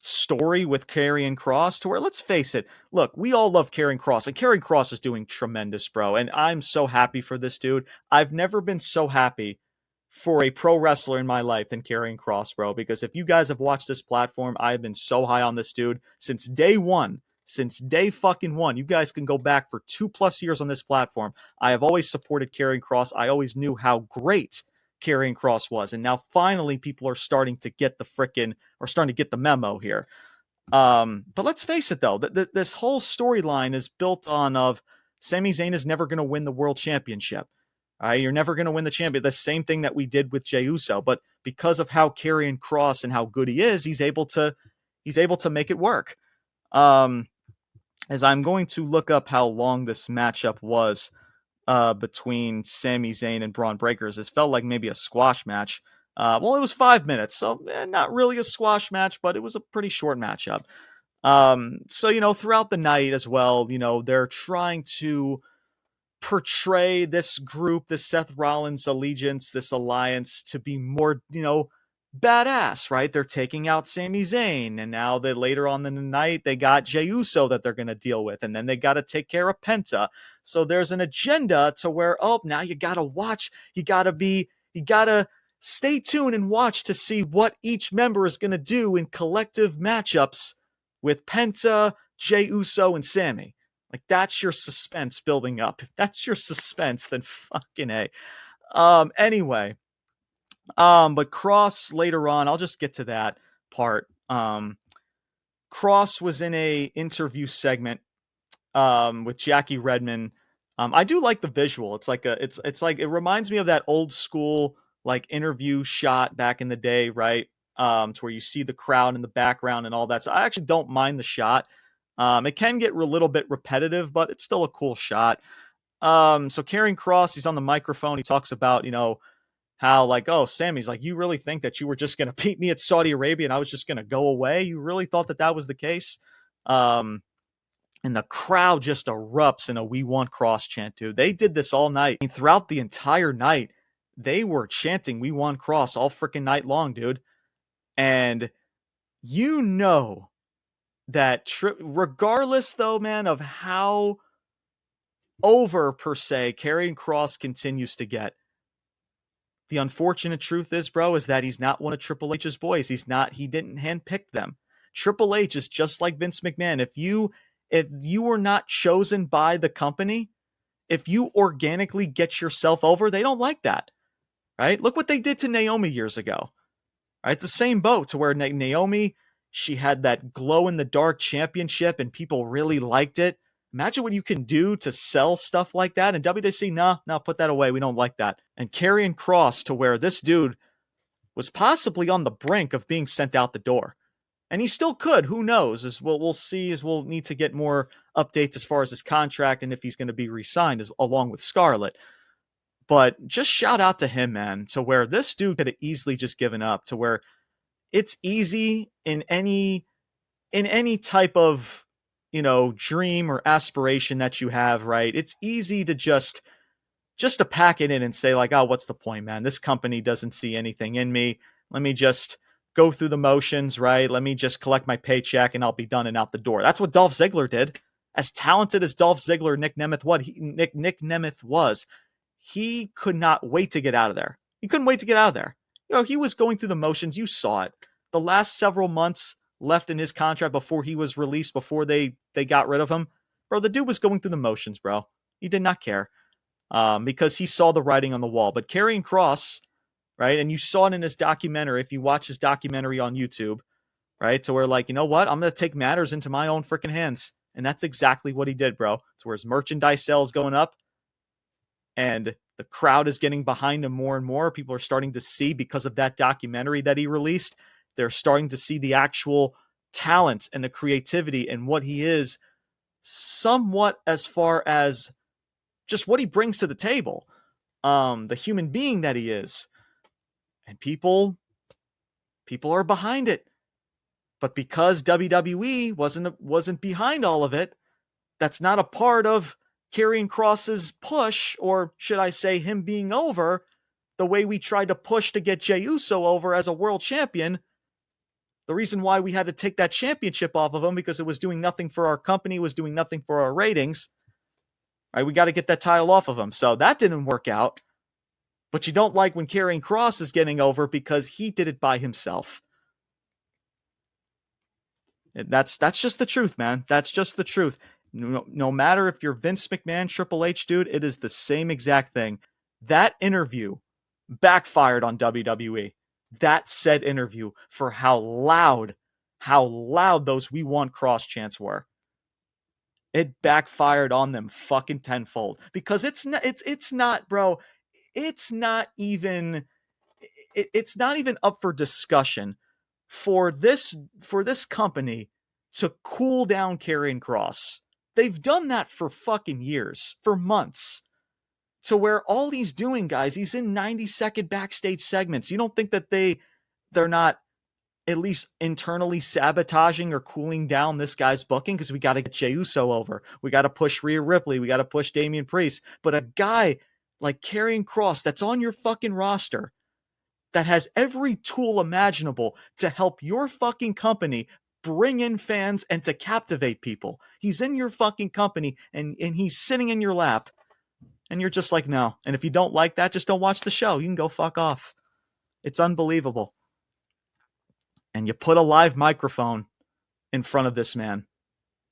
story with Karrion Kross, to where, let's face it, look, we all love Karrion Kross, and Karrion Kross is doing tremendous, bro. And I'm so happy for this dude. I've never been so happy for a pro wrestler in my life than Karrion Kross, bro, because if you guys have watched this platform, I've been so high on this dude since day one. Since day fucking one. You guys can go back for 2+ years on this platform. I have always supported Karrion Kross. I always knew how great Karrion Kross was, and now finally people are starting to get the memo here. But let's face it, though, this whole storyline is built on of Sami Zayn is never going to win the world championship. You're never going to win the champion. The same thing that we did with Jey Uso, but because of how Karrion Kross and how good he is, he's able to make it work. As I'm going to look up how long this matchup was between Sami Zayn and Braun Breakers. It felt like maybe a squash match. It was 5 minutes, so not really a squash match, but it was a pretty short matchup. Throughout the night as well, they're trying to portray this group, this Seth Rollins allegiance, this alliance, to be more, badass, right? They're taking out Sami Zayn, and now they later on in the night they got Jey Uso that they're going to deal with, and then they got to take care of Penta. So there's an agenda to where, oh, now you got to watch, you got to stay tuned and watch to see what each member is going to do in collective matchups with Penta, Jey Uso, and Sami. Like, that's your suspense building up. If that's your suspense, then fucking A. Anyway, but Kross later on, I'll just get to that part. Kross was in a interview segment with Jackie Redmond. I do like the visual. It's like it reminds me of that old school like interview shot back in the day, right? To where you see the crowd in the background and all that. So I actually don't mind the shot. It can get a little bit repetitive, but it's still a cool shot. So Karrion Kross, he's on the microphone. He talks about, how like, oh, Sammy's like, you really think that you were just going to beat me at Saudi Arabia and I was just going to go away? You really thought that was the case? And the crowd just erupts in a "We Want Kross" chant, dude. They did this all night. And throughout the entire night, they were chanting "We Want Kross" all freaking night long, dude. And that regardless, though, man, of how over, per se, Karrion Kross continues to get, the unfortunate truth is, bro, is that he's not one of Triple H's boys. He didn't handpick them. Triple H is just like Vince McMahon. If you were not chosen by the company, if you organically get yourself over, they don't like that, right? Look what they did to Naomi years ago, right? It's the same boat to where Naomi, she had that glow-in-the-dark championship and people really liked it. Imagine what you can do to sell stuff like that. And WWC, no, put that away. We don't like that. And Karrion Kross, to where this dude was possibly on the brink of being sent out the door. And he still could. Who knows? As we'll see, as we'll need to get more updates as far as his contract and if he's going to be re-signed along with Scarlett. But just shout out to him, man, to where this dude could have easily just given up, to where it's easy in any type of dream or aspiration that you have, right? It's easy to just to pack it in and say like, oh, what's the point, man? This company doesn't see anything in me. Let me just go through the motions, right? Let me just collect my paycheck and I'll be done and out the door. That's what Dolph Ziggler did. As talented as Dolph Ziggler, Nick Nemeth was, he could not wait to get out of there. He couldn't wait to get out of there. He was going through the motions. You saw it. The last several months left in his contract before he was released, before they got rid of him, bro, the dude was going through the motions, bro. He did not care because he saw the writing on the wall. But Karrion Kross, right, and you saw it in his documentary, if you watch his documentary on YouTube, right, to where like, you know what, I'm going to take matters into my own freaking hands. And that's exactly what he did, bro. To where his merchandise sales going up and the crowd is getting behind him more and more. People are starting to see, because of that documentary that he released, they're starting to see the actual talent and the creativity and what he is, somewhat as far as just what he brings to the table, the human being that he is. And people are behind it. But because WWE wasn't behind all of it, that's not a part of Karrion Kross's push, or should I say him being over, the way we tried to push to get Jey Uso over as a world champion. The reason why we had to take that championship off of him, because it was doing nothing for our company, was doing nothing for our ratings. Right, we got to get that title off of him. So that didn't work out. But you don't like when Karrion Kross is getting over because he did it by himself. That's just the truth, man. That's just the truth. No matter if you're Vince McMahon, Triple H, dude, it is the same exact thing. That interview backfired on WWE. That said interview, for how loud those "We Want Kross" chants were. It backfired on them fucking tenfold, because it's not, bro. It's not even up for discussion for this company to cool down Karrion Kross. They've done that for fucking years, for months. To where all he's doing, guys, he's in 90-second backstage segments. You don't think that they're not at least internally sabotaging or cooling down this guy's booking? Because we got to get Jey Uso over. We got to push Rhea Ripley. We got to push Damian Priest. But a guy like Karrion Kross that's on your fucking roster, that has every tool imaginable to help your fucking company bring in fans and to captivate people. He's in your fucking company and he's sitting in your lap. And you're just like, no. And if you don't like that, just don't watch the show. You can go fuck off. It's unbelievable. And you put a live microphone in front of this man,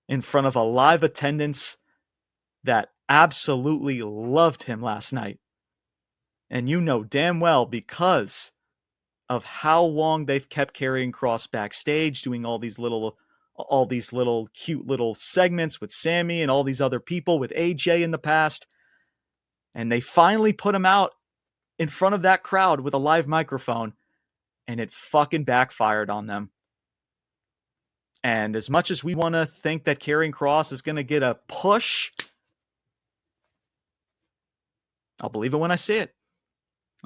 in front of a live attendance that absolutely loved him last night. And you know damn well, because of how long they've kept carrying Kross backstage, doing all these little cute little segments with Sammy and all these other people, with AJ in the past. And they finally put him out in front of that crowd with a live microphone, and it fucking backfired on them. And as much as we want to think that Karrion Kross is going to get a push, I'll believe it when I see it.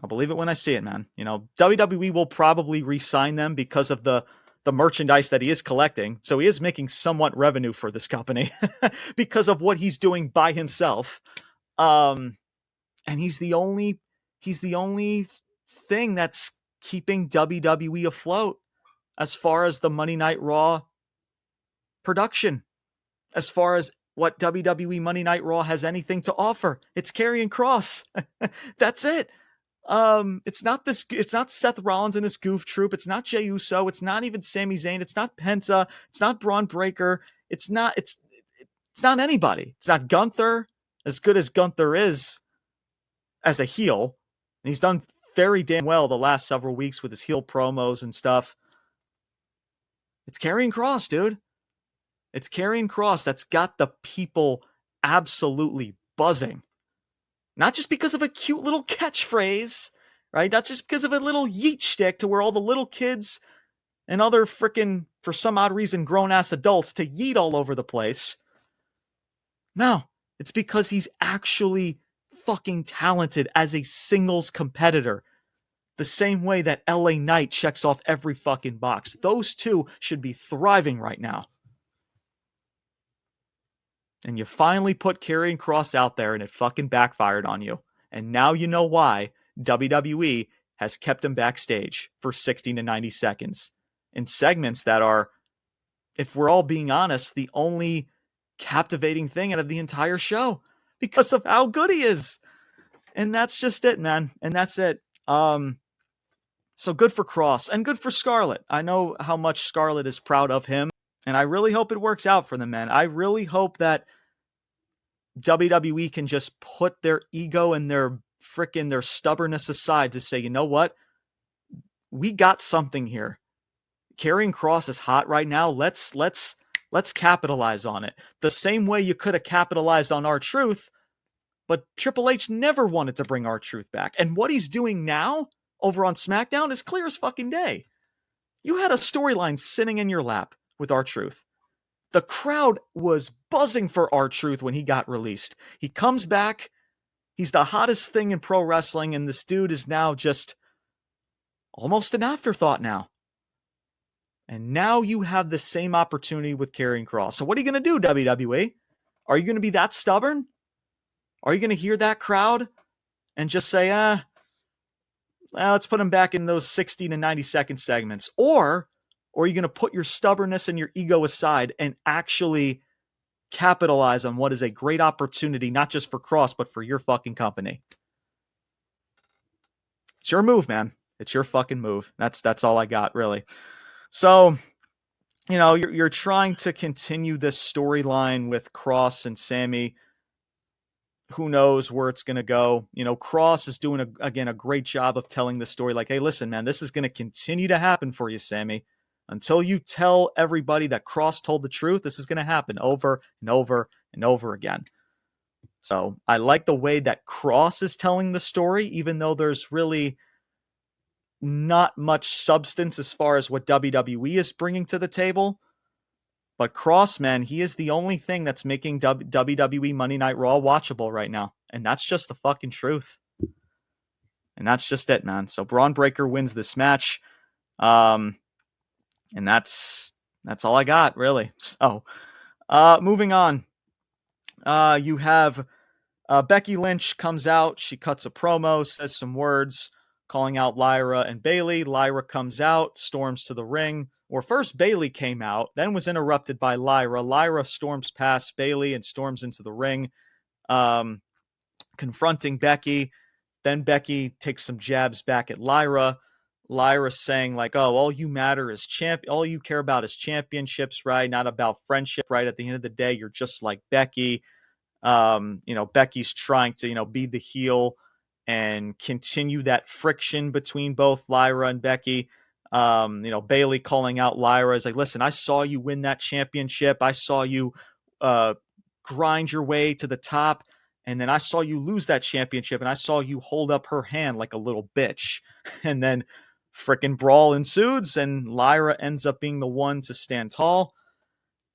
I'll believe it when I see it, man. You know, WWE will probably re-sign them because of the merchandise that he is collecting. So he is making somewhat revenue for this company because of what he's doing by himself. And he's the only thing that's keeping WWE afloat as far as the Monday Night Raw production, as far as what WWE Monday Night Raw has anything to offer. It's Karrion Kross. That's it. It's not Seth Rollins and his goof troop. It's not Jey Uso. It's not even Sami Zayn. It's not Penta. It's not Braun Breaker. It's not anybody. It's not Gunther, as good as Gunther is as a heel. And he's done very damn well the last several weeks with his heel promos and stuff. It's Karrion Kross, dude. It's Karrion Kross that's got the people absolutely buzzing. Not just because of a cute little catchphrase, right? Not just because of a little yeet shtick to where all the little kids and other frickin', for some odd reason, grown-ass adults to yeet all over the place. No, it's because he's actually fucking talented as a singles competitor. The same way that LA Knight checks off every fucking box. Those two should be thriving right now. And you finally put Karrion Kross out there and it fucking backfired on you. And now you know why WWE has kept him backstage for 60 to 90 seconds in segments that are, if we're all being honest, the only captivating thing out of the entire show because of how good he is. And that's just it, man. And that's it. So good for Kross and good for Scarlett. I know how much Scarlett is proud of him. And I really hope it works out for them, man. I really hope that WWE can just put their ego and their stubbornness aside to say, you know what? We got something here. Karrion Kross is hot right now. Let's capitalize on it. The same way you could have capitalized on R-Truth, but Triple H never wanted to bring R-Truth back. And what he's doing now over on SmackDown is clear as fucking day. You had a storyline sitting in your lap with R-Truth. The crowd was buzzing for R-Truth when he got released. He comes back. He's the hottest thing in pro wrestling, and this dude is now just almost an afterthought now. And now you have the same opportunity with Karrion Kross. So what are you going to do, WWE? Are you going to be that stubborn? Are you going to hear that crowd and just say, well, let's put him back in those 60 to 90 second segments? Or are you going to put your stubbornness and your ego aside and actually capitalize on what is a great opportunity, not just for Kross, but for your fucking company? It's your move, man. It's your fucking move. That's all I got, really. So, you know, you're trying to continue this storyline with Kross and Sammy. Who knows where it's going to go? You know, Kross is doing, a great job of telling the story. Like, hey, listen, man, this is going to continue to happen for you, Sammy. Until you tell everybody that Kross told the truth, this is going to happen over and over and over again. So I like the way that Kross is telling the story, even though there's really not much substance as far as what WWE is bringing to the table. But Kross, man, he is the only thing that's making WWE Monday Night Raw watchable right now. And that's just the fucking truth. And that's just it, man. So Braun Breaker wins this match. And that's all I got, really. So, moving on. You have Becky Lynch comes out. She cuts a promo, says some words. calling out Lyra and Bayley. Lyra comes out, storms to the ring. Or first Bayley came out, then was interrupted by Lyra. Lyra storms past Bayley and storms into the ring, confronting Becky. Then Becky takes some jabs back at Lyra. Lyra saying like, "Oh, all you matter is all you care about is championships, right? Not about friendship, right? At the end of the day, you're just like Becky." Becky's trying to, be the heel and continue that friction between both Lyra and Becky. Bayley calling out Lyra is like, "Listen, I saw you win that championship. I saw you grind your way to the top. And then I saw you lose that championship, and I saw you hold up her hand like a little bitch." And then frickin' brawl ensues, and Lyra ends up being the one to stand tall.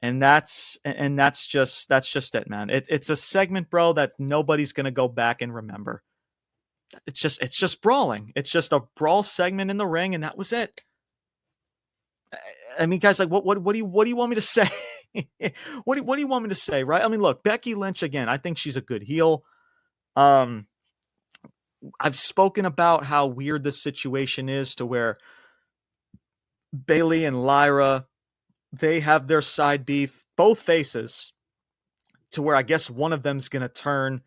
And that's just it, man. It's a segment, bro, that nobody's gonna go back and remember. It's just brawling. It's just a brawl segment in the ring, and that was it. I mean, guys, like, what do you want me to say? What do you want me to say, right? I mean, look, Becky Lynch, again, I think she's a good heel. I've spoken about how weird this situation is, to where Bayley and Lyra, they have their side beef, both faces, to where I guess one of them's going to turn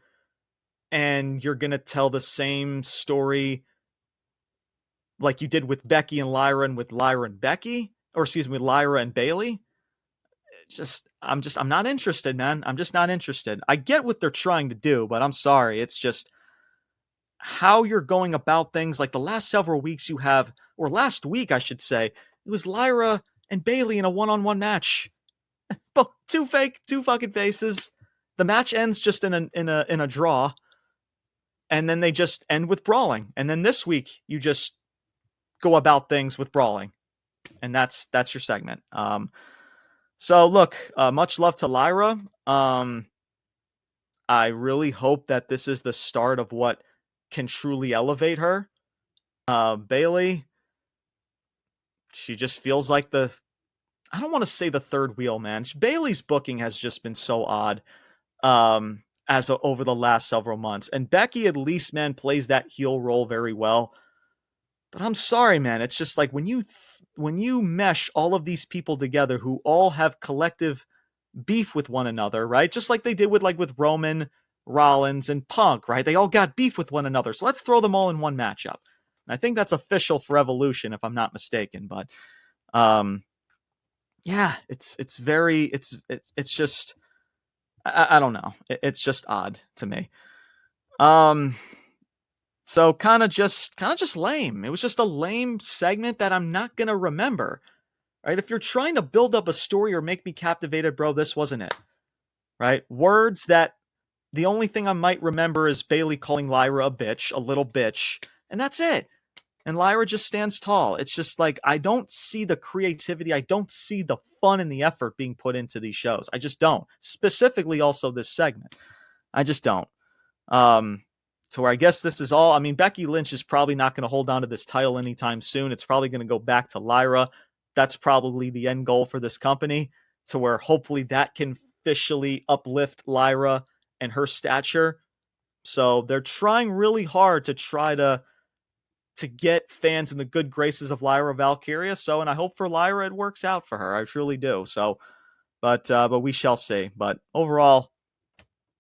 and you're going to tell the same story like you did with Becky and Lyra, and with Lyra and Becky, or excuse me, Lyra and Bayley. I'm not interested, man. I'm just not interested. I get what they're trying to do, but I'm sorry. It's just how you're going about things. Like the last several weeks you have, or last week, I should say, it was Lyra and Bayley in a one-on-one match. But two fucking faces. The match ends just in a draw, and then they just end with brawling. And then this week you just go about things with brawling, and that's your segment. So look, much love to Lyra. I really hope that this is the start of what can truly elevate her. Bayley, she just feels like I don't want to say the third wheel, man. Bayley's booking has just been so odd over the last several months. And Becky, at least, man, plays that heel role very well. But I'm sorry, man. It's just like when you mesh all of these people together who all have collective beef with one another, right? Just like they did with Roman, Rollins, and Punk, right? They all got beef with one another. So let's throw them all in one matchup. And I think that's official for Evolution, if I'm not mistaken. But yeah, it's just, I don't know. It's just odd to me. So kind of just lame. It was just a lame segment that I'm not going to remember, right? If you're trying to build up a story or make me captivated, bro, this wasn't it, right? Words that the only thing I might remember is Bayley calling Lyra a little bitch, and that's it. And Lyra just stands tall. It's just like, I don't see the creativity. I don't see the fun and the effort being put into these shows. I just don't. Specifically also this segment. I just don't. So where I guess this is all, I mean, Becky Lynch is probably not going to hold on to this title anytime soon. It's probably going to go back to Lyra. That's probably the end goal for this company, to where hopefully that can officially uplift Lyra and her stature. So they're trying really hard to try to get fans in the good graces of Lyra Valkyria. So, and I hope for Lyra it works out for her. I truly do. So, but we shall see. But overall,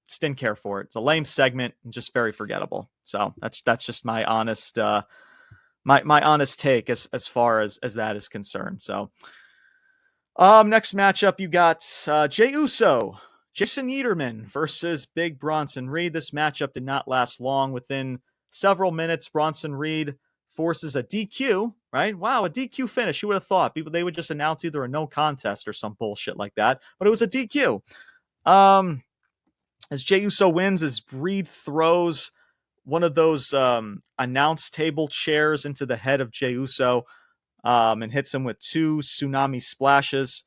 just didn't care for it. It's a lame segment and just very forgettable. So that's just my honest my honest take as far as that is concerned. So next matchup, you got Jey Uso, Jason Yeterman versus Big Bronson Reed. This matchup did not last long. Within several minutes, Bronson Reed forces a DQ, right? Wow, a DQ finish. Who would have thought? They would just announce either a no contest or some bullshit like that. But it was a DQ. As Jey Uso wins, as Reed throws one of those announce table chairs into the head of Jey Uso and hits him with two tsunami splashes.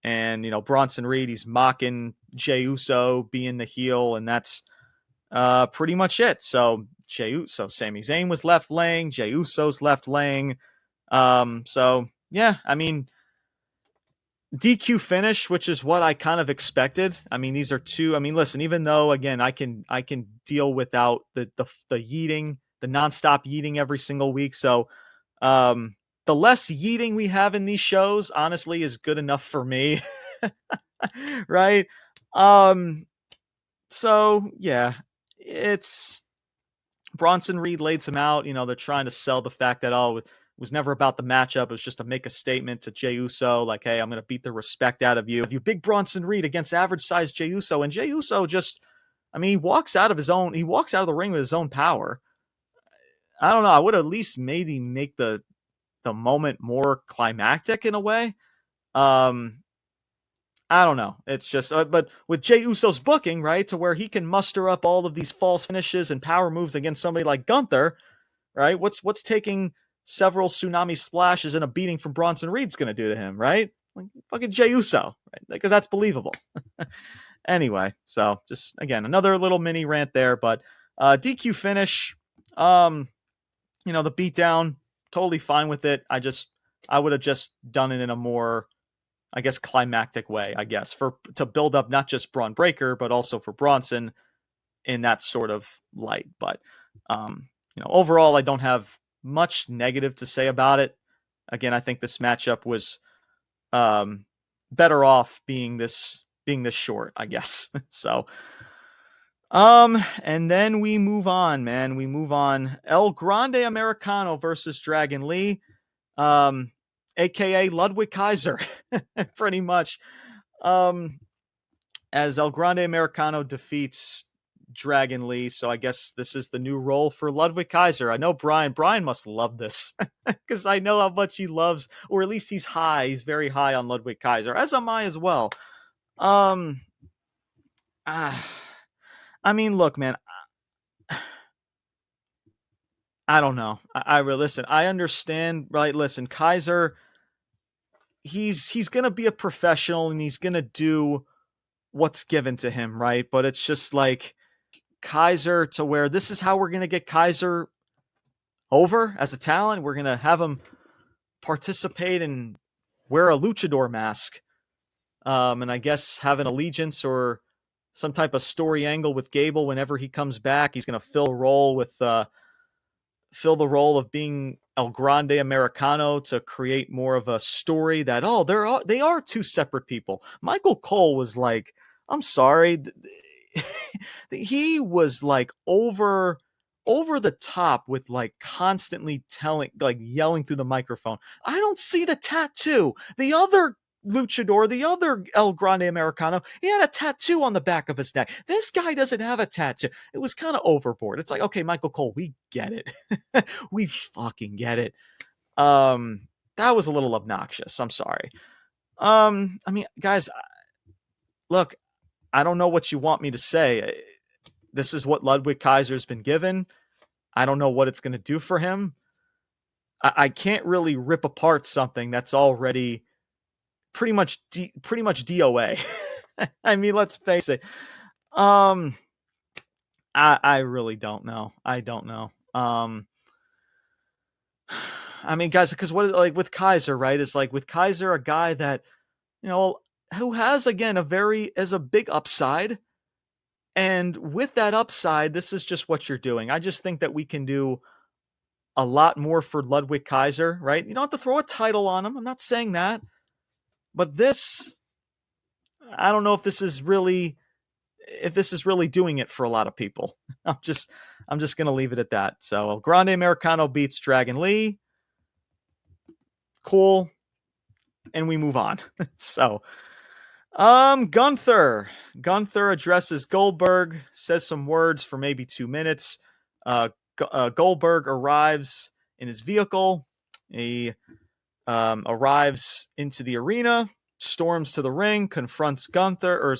And, Bronson Reed, he's mocking Jey Uso being the heel, and that's pretty much it. So Sami Zayn was left laying, Jey Uso's left laying. So yeah, I mean, DQ finish, which is what I kind of expected. I mean, these are two. I mean, listen, even though again, I can deal without the yeeting nonstop yeeting every single week. So the less yeeting we have in these shows, honestly, is good enough for me. Right? So yeah, it's Bronson Reed laid some out. They're trying to sell the fact that it was never about the matchup. It was just to make a statement to Jey Uso, like, hey, I'm going to beat the respect out of you. Big Bronson Reed against average size Jey Uso. And Jey Uso just, he walks out of the ring with his own power. I don't know. I would at least maybe make the moment more climactic in a way. I don't know. It's just, but with Jey Uso's booking, right, to where he can muster up all of these false finishes and power moves against somebody like Gunther, right? What's taking several tsunami splashes and a beating from Bronson Reed's going to do to him, right? Like fucking Jey Uso, right? Because that's believable. Anyway, so just again another little mini rant there, but DQ finish, the beatdown, totally fine with it. I would have just done it in a more, I guess, climactic way, I guess, to build up not just Braun Breaker, but also for Bronson in that sort of light. But, overall, I don't have much negative to say about it. Again, I think this matchup was better off being this short, I guess. So, and then we move on, man. We move on. El Grande Americano versus Dragon Lee. AKA Ludwig Kaiser, pretty much. As El Grande Americano defeats Dragon Lee. So I guess this is the new role for Ludwig Kaiser. I know Brian must love this because I know how much he loves, or at least he's very high on Ludwig Kaiser, as am I as well. Look, man, I don't know. Listen, I understand, right? Listen, Kaiser, he's going to be a professional and he's going to do what's given to him, right? But it's just like Kaiser, to where this is how we're going to get Kaiser over as a talent. We're going to have him participate and wear a luchador mask. And I guess have an allegiance or some type of story angle with Gable whenever he comes back. He's going to fill the role of being El Grande Americano to create more of a story that, they are two separate people. Michael Cole was like, I'm sorry. He was like over the top with like constantly yelling through the microphone. I don't see the tattoo. The other luchador, the other El Grande Americano, he had a tattoo on the back of his neck. This guy doesn't have a tattoo. It was kind of overboard. It's like, okay, Michael Cole, we get it. We fucking get it. That was a little obnoxious. I'm sorry. Guys, look, I don't know what you want me to say. This is what Ludwig Kaiser's been given. I don't know what it's going to do for him. I can't really rip apart something that's already pretty much DOA. Let's face it. I really don't know. I don't know. Guys, because what is like with Kaiser, right? Is like with Kaiser, a guy that, who has, again, a big upside. And with that upside, this is just what you're doing. I just think that we can do a lot more for Ludwig Kaiser, right? You don't have to throw a title on him. I'm not saying that. But this, I don't know if this is really doing it for a lot of people. I'm just going to leave it at that. So El Grande Americano beats Dragon Lee. Cool. And we move on. So, Gunther addresses Goldberg, says some words for maybe 2 minutes. Goldberg arrives in his vehicle. He arrives into the arena, storms to the ring, confronts Gunther.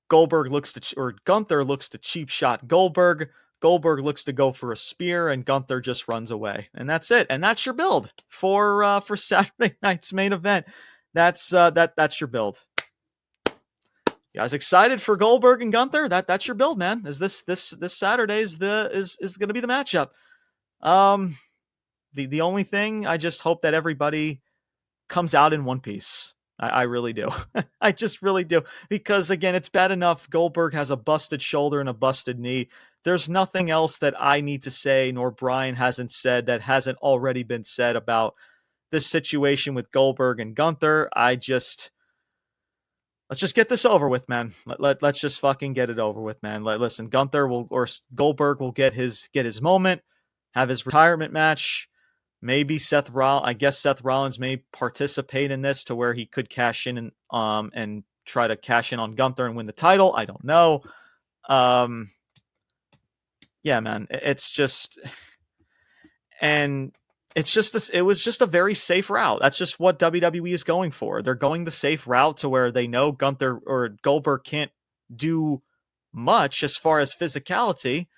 Gunther looks to cheap shot Goldberg. Goldberg looks to go for a spear, and Gunther just runs away. And that's it. And that's your build for Saturday night's main event. That's your build. You guys excited for Goldberg and Gunther? That's your build, man. Is this Saturday is going to be the matchup. The only thing, I just hope that everybody comes out in one piece. I really do. I just really do. Because, again, it's bad enough Goldberg has a busted shoulder and a busted knee. there's nothing else that I need to say, nor Brian hasn't said that hasn't already been said about this situation with Goldberg and Gunther. Let's just get this over with, man. Let's just fucking get it over with, man. Listen, Gunther will, or Goldberg will get his moment, have his retirement match. Maybe Seth Rollins may participate in this to where he could cash in and try to cash in on Gunther and win the title. I don't know. Yeah, man. It's just, and it's just this. It was just a very safe route. That's just what WWE is going for. They're going the safe route to where they know Gunther or Goldberg can't do much as far as physicality,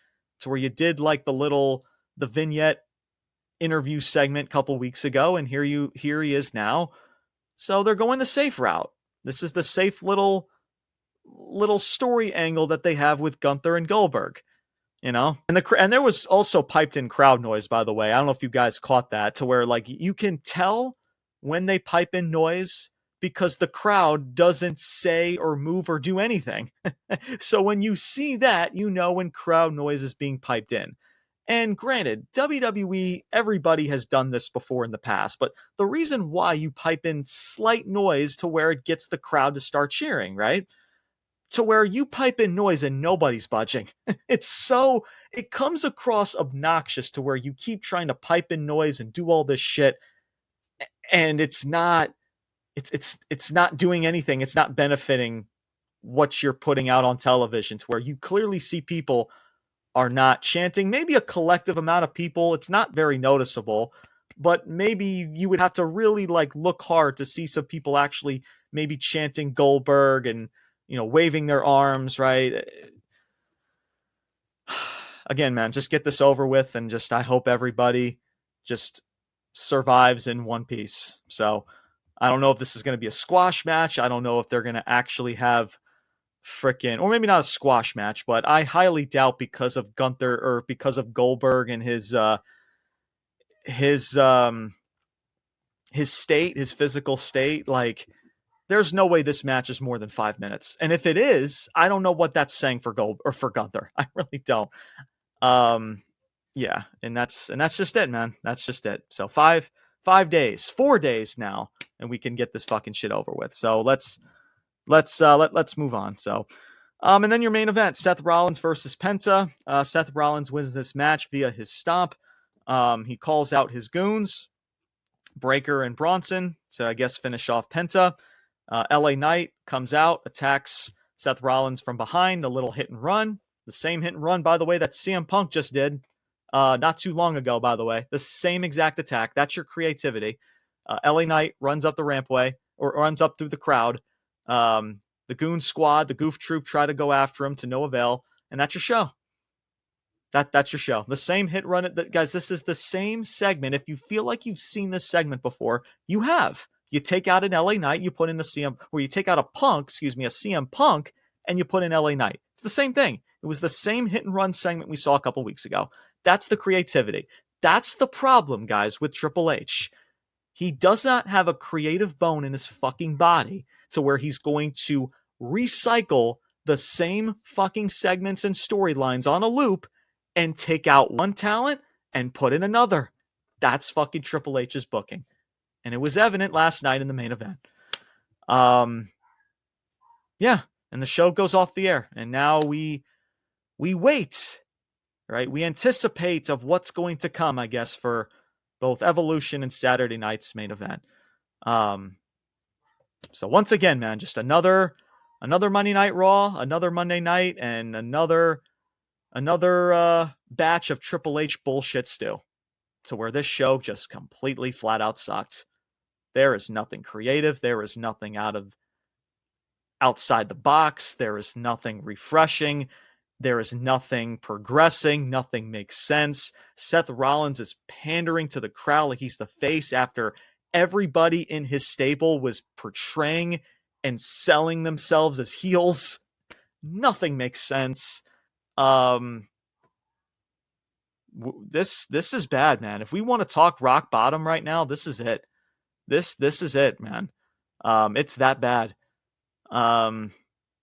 to where you did like the vignette interview segment a couple weeks ago, and here he is now. So they're going the safe route. This is the safe little story angle that they have with Gunther and Goldberg. You know, and there was also piped in crowd noise, by the way. I don't know if you guys caught that, to where like you can tell when they pipe in noise because the crowd doesn't say or move or do anything. So when you see that, you know when crowd noise is being piped in. And granted, WWE, everybody has done this before in the past, but the reason why you pipe in slight noise to where it gets the crowd to start cheering, right? To where you pipe in noise and nobody's budging. It comes across obnoxious to where you keep trying to pipe in noise and do all this shit, and it's not doing anything. It's not benefiting what you're putting out on television, to where you clearly see people are not chanting. Maybe a collective amount of people, it's not very noticeable, but maybe you would have to really like look hard to see some people actually maybe chanting Goldberg and, you know, waving their arms, right? Again, man, just get this over with, and just I hope everybody just survives in one piece. So I don't know if this is going to be a squash match. I don't know if they're going to actually have freaking, or maybe not a squash match, but I highly doubt, because of Gunther or because of Goldberg and his state, his physical state, like there's no way this match is more than 5 minutes. And if it is, I don't know what that's saying for Gunther. I really don't. Yeah, and that's just it, man. That's just it. So 4 days now, and we can get this fucking shit over with. So let's move on. So, and then your main event, Seth Rollins versus Penta. Seth Rollins wins this match via his stomp. He calls out his goons, Breaker and Bronson, to I guess finish off Penta. LA Knight comes out, attacks Seth Rollins from behind, a little hit and run. The same hit and run, by the way, that CM Punk just did not too long ago, by the way. The same exact attack. That's your creativity. LA Knight runs up the rampway, or runs up through the crowd. The Goon Squad, the Goof Troop, try to go after him to no avail, and that's your show. That's your show. The same hit run. Guys, this is the same segment. If you feel like you've seen this segment before, you have. You take out an LA Knight, you put in a you take out a CM Punk, and you put in LA Knight. It's the same thing. It was the same hit and run segment we saw a couple weeks ago. That's the creativity. That's the problem, guys, with Triple H. He does not have a creative bone in his fucking body to where he's going to recycle the same fucking segments and storylines on a loop and take out one talent and put in another. That's fucking Triple H's booking. And it was evident last night in the main event. Yeah, and the show goes off the air. And now we wait, right? We anticipate of what's going to come, I guess, for both Evolution and Saturday night's main event. So once again, man, just another Monday Night Raw, another Monday night, and another batch of Triple H bullshit stew, to where this show just completely flat out sucked. There is nothing creative. There is nothing outside the box. There is nothing refreshing. There is nothing progressing. Nothing makes sense. Seth Rollins is pandering to the crowd like he's the face after everybody in his stable was portraying and selling themselves as heels. Nothing makes sense. This is bad, man. If we want to talk rock bottom right now, this is it. This is it, man. It's that bad. And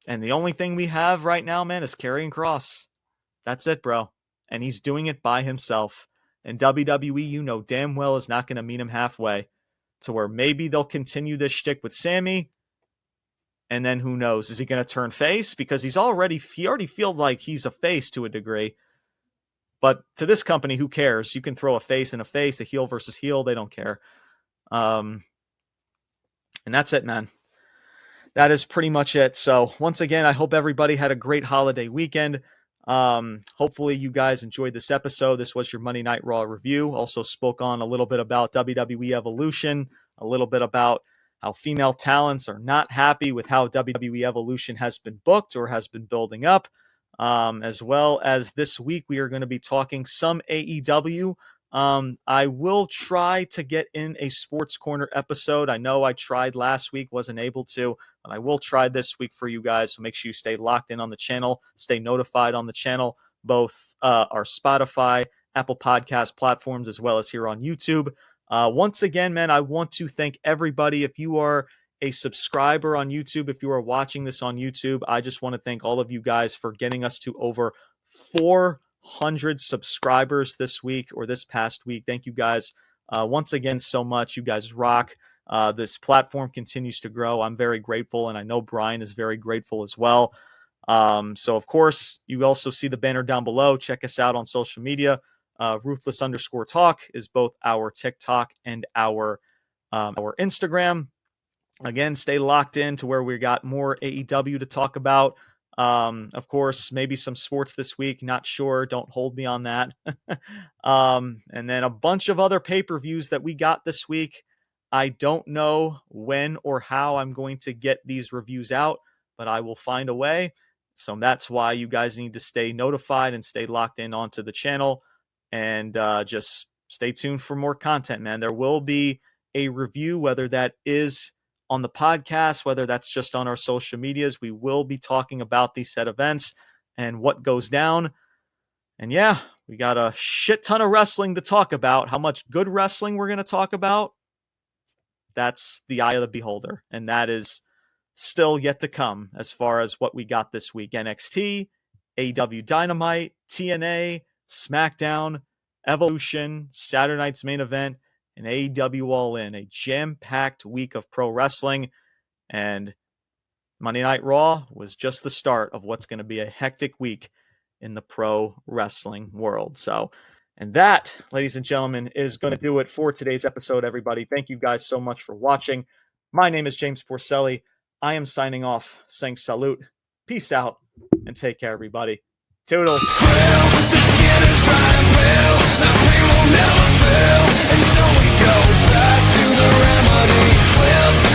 the only thing we have right now, man, is Karrion Kross. That's it, bro. And he's doing it by himself. And WWE, you know damn well, is not going to meet him halfway to where maybe they'll continue this shtick with Sammy. And then who knows? Is he going to turn face? Because he already feels like he's a face to a degree. But to this company, who cares? You can throw a face in a face, a heel versus heel. They don't care. And that's it, man. That is pretty much it. So once again, I hope everybody had a great holiday weekend. Hopefully you guys enjoyed this episode. This was your Monday Night Raw review. Also spoke on a little bit about WWE Evolution, a little bit about how female talents are not happy with how WWE Evolution has been booked or has been building up. As well as this week, we are going to be talking some AEW. I will try to get in a Sports Corner episode. I know I tried last week, wasn't able to, but I will try this week for you guys. So make sure you stay locked in on the channel, stay notified on the channel, both our Spotify, Apple Podcast platforms, as well as here on YouTube. Once again, man, I want to thank everybody. If you are a subscriber on YouTube, if you are watching this on YouTube, I just want to thank all of you guys for getting us to over 400 subscribers this week or this past week. Thank you guys once again so much. You guys rock. This platform continues to grow. I'm very grateful, and I know Brian is very grateful as well. So, of course, you also see the banner down below. Check us out on social media. Ruthless_talk is both our TikTok and our Instagram. Again, stay locked in to where we got more AEW to talk about. Of course, maybe some sports this week. Not sure. Don't hold me on that. And then a bunch of other pay-per-views that we got this week. I don't know when or how I'm going to get these reviews out, but I will find a way. So that's why you guys need to stay notified and stay locked in onto the channel and just stay tuned for more content, man. There will be a review, whether that is on the podcast, whether that's just on our social medias. We will be talking about these set events and what goes down. And yeah, we got a shit ton of wrestling to talk about. How much good wrestling we're going to talk about, that's the eye of the beholder. And that is still yet to come as far as what we got this week. NXT, AEW Dynamite, TNA, SmackDown, Evolution, Saturday night's main event, and AEW All In, a jam-packed week of pro wrestling. And Monday Night Raw was just the start of what's going to be a hectic week in the pro wrestling world. So, and that, ladies and gentlemen, is going to do it for today's episode, everybody. Thank you guys so much for watching. My name is James Porcelli. I am signing off, saying salute, peace out, and take care, everybody. Toodles.